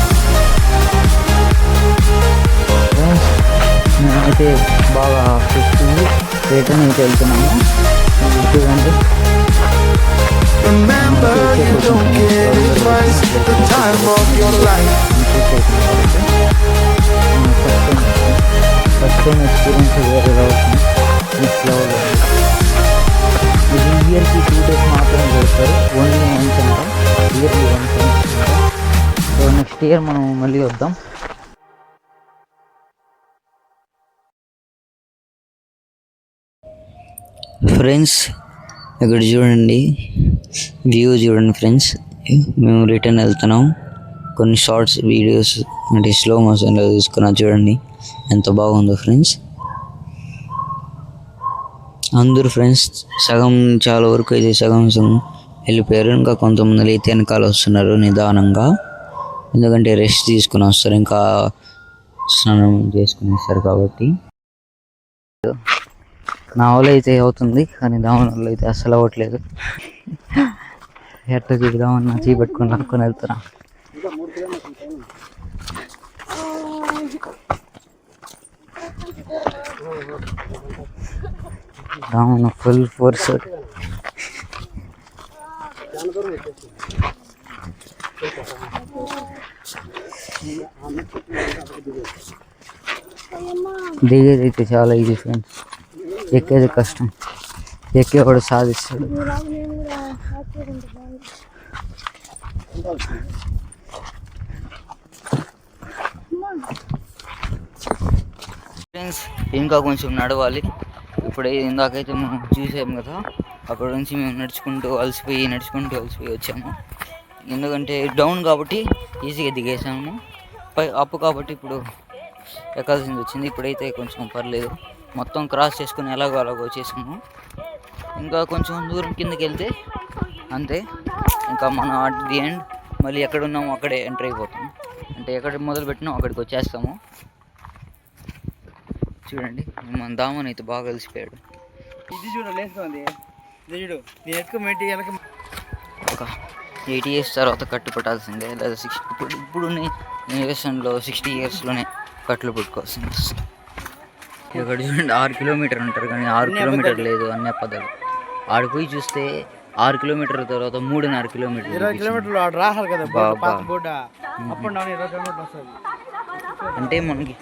F: నేనైతే బాగా చూస్తుంది return అయితే వెళ్తున్నాము చూడండి.
A: Remember, you don't get it twice. The time of your life.
F: First time experience వేరేగా అవుతుంది. Next level ఇది ఇయర్కి 2 days మాత్రమే చేస్తారు. ఓన్లీ వన్స్ అంటాం, ఇయర్లీ వన్స్ అంటాం. సో నెక్స్ట్ ఇయర్ మనం మళ్ళీ వద్దాం.
B: ఫ్రెండ్స్ ఇక్కడ చూడండి, వ్యూ చూడండి ఫ్రెండ్స్. మేము రిటర్న్ వెళ్తున్నాం. కొన్ని షార్ట్స్ వీడియోస్ అంటే స్లో మోషన్లో తీసుకున్నాం. చూడండి ఎంత బాగుందో ఫ్రెండ్స్. అందరూ ఫ్రెండ్స్ సగం చాలా వరకు అయితే సగం వెళ్ళిపోయారు. ఇంకా కొంతమంది అయితే వెనకాల వస్తున్నారు నిదానంగా, ఎందుకంటే రెస్ట్ తీసుకుని వస్తారు, ఇంకా స్నానం చేసుకుని వస్తారు కాబట్టి.
F: నా వల్ల అయితే అవుతుంది, కానీ దాని వల్ల అయితే అస్సలు అవ్వట్లేదు. ఎట్లా చూద్దామన్నా చీపెట్టుకొని లాక్కొని వెళ్తున్నా. Ravana full force. దిగేది అయితే చాలా ఈజీ ఫ్రెండ్స్, ఎక్కేది కష్టం. ఎక్కేవాడు సాధిస్తాడు.
B: ఫ్రెండ్స్ ఇంకా కొంచెం నడవాలి. ఇప్పుడు ఇందాకైతే మనం చూసాము కదా, అక్కడ నుంచి మేము నడుచుకుంటూ అలసిపోయి వచ్చాము. ఎందుకంటే డౌన్ కాబట్టి ఈజీగా దిగేసాము, అప్పు కాబట్టి ఇప్పుడు ఎక్కాల్సింది వచ్చింది. ఇప్పుడైతే కొంచెం పర్లేదు, మొత్తం క్రాస్ చేసుకుని ఎలాగో వచ్చేసాము. ఇంకా కొంచెం దూరం కిందకి వెళ్తే అంతే, ఇంకా మనం అట్ ది ఎండ్ మళ్ళీ ఎక్కడ ఉన్నామో అక్కడే ఎంటర్ అయిపోతాం. అంటే ఎక్కడ మొదలు పెట్టినామో అక్కడికి వచ్చేస్తాము. చూడండి మన దామన్ అయితే బాగా కలిసిపోయాడు.
D: ఇది చూడండి,
B: ఒక 80 years తర్వాత కట్టు పట్టాల్సిందే, లేదా 60 ఇప్పుడు జనరేషన్లో 60 yearsలోనే కట్లు పుట్టుకోవాల్సింది. ఇక్కడ చూడండి 6 కిలోమీటర్ ఉంటారు, కానీ 6 కిలోమీటర్ లేదు అన్ని పదాలు. ఆడిపోయి చూస్తే 6 కిలోమీటర్ల తర్వాత 3.5 కిలోమీటర్లు.
D: 20 కిలోమీటర్లు రాహాలి కదా
B: అంటే మనకి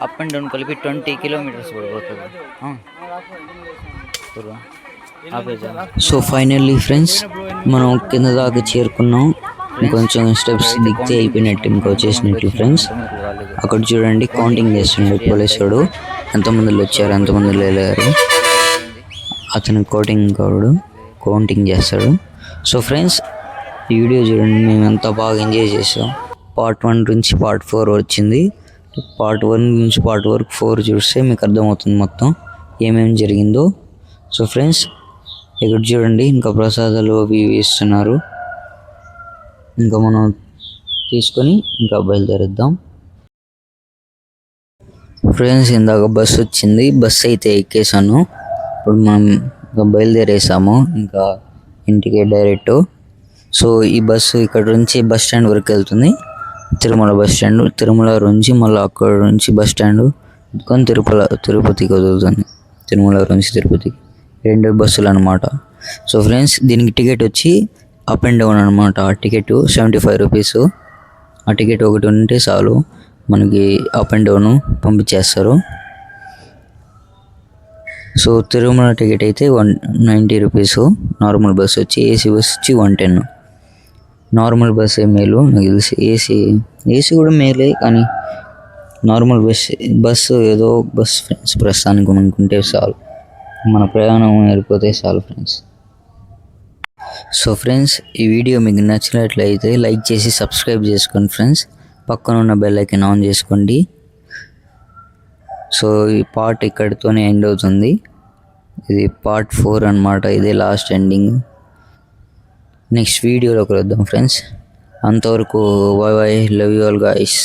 B: అప్ అండ్ డౌన్ కలిపి 20 kilometers కూడా పోతుంది. సో ఫైనల్లీ ఫ్రెండ్స్ మనం కింద దాకా చేరుకున్నాం. ఇంకొంచెం స్టెప్స్ దిగితే అయిపోయినట్టు, ఇంకా వచ్చేసినట్టు ఫ్రెండ్స్. అక్కడ చూడండి కౌంటింగ్ చేస్తుండే పోలీసుడు, ఎంతమందిలో వచ్చారు ఎంతమందిలో వెళ్ళారు. అతను కౌంటింగ్ చేస్తాడు. సో ఫ్రెండ్స్ ఈ వీడియో చూడండి, మేము ఎంత బాగా ఎంజాయ్ చేసాం. పార్ట్ 1 నుంచి పార్ట్ 4 వచ్చింది. పార్ట్ 1 నుంచి పార్ట్ 4 చూస్తే మీకు అర్థమవుతుంది మొత్తం ఏమేమి జరిగిందో. సో ఫ్రెండ్స్ ఇక్కడ చూడండి, ఇంకా ప్రసాదాలు అవి ఇస్తున్నారు. ఇంకా మనం తీసుకొని ఇంకా బయలుదేరుద్దాం. ఫ్రెండ్స్ ఇందాక బస్సు వచ్చింది, బస్సు అయితే ఎక్కేసాను. ఇప్పుడు మనం ఇంకా బయలుదేరేసాము ఇంకా ఇంటికి డైరెక్ట్. సో ఈ బస్సు ఇక్కడ నుంచి బస్ స్టాండ్ వరకు వెళ్తుంది, తిరుమల బస్ స్టాండ్. తిరుమల నుంచి మళ్ళీ అక్కడ నుంచి బస్ స్టాండ్ కొని తిరుపతికి వదులుతుంది. తిరుమల నుంచి తిరుపతికి 2 బస్సులు అనమాట. సో ఫ్రెండ్స్ దీనికి టికెట్ వచ్చి అప్ అండ్ డౌన్ అనమాట. ఆ టికెట్ 75 rupees. ఆ టికెట్ ఒకటి ఉంటే చాలు, మనకి అప్ అండ్ డౌన్ పంపించేస్తారు. సో తిరుమల టికెట్ అయితే 190 rupees, నార్మల్ బస్ వచ్చి, ఏసీ బస్ వచ్చి 110. నార్మల్ బస్సే మేలు నాకు తెలిసి. ఏసీ కూడా మేలే, కానీ నార్మల్ బస్సు ఏదో బస్ ఫ్రెండ్స్ ప్రస్తుతానికి అనుకుంటే చాలు, మన ప్రయాణం వెళ్ళిపోతే చాలు ఫ్రెండ్స్. సో ఫ్రెండ్స్, ఈ వీడియో మీకు నచ్చినట్లయితే లైక్ చేసి సబ్స్క్రైబ్ చేసుకోండి ఫ్రెండ్స్. పక్కన ఉన్న బెల్ ఐకాన్ ఆన్ చేసుకోండి. సో ఈ పార్ట్ ఇక్కడితోనే ఎండ్ అవుతుంది. ఇది పార్ట్ 4 అన్నమాట. ఇదే లాస్ట్ ఎండింగ్. నెక్స్ట్ వీడియోలో కలుద్దాం ఫ్రెండ్స్. అంతవరకు bye bye, love you all guys.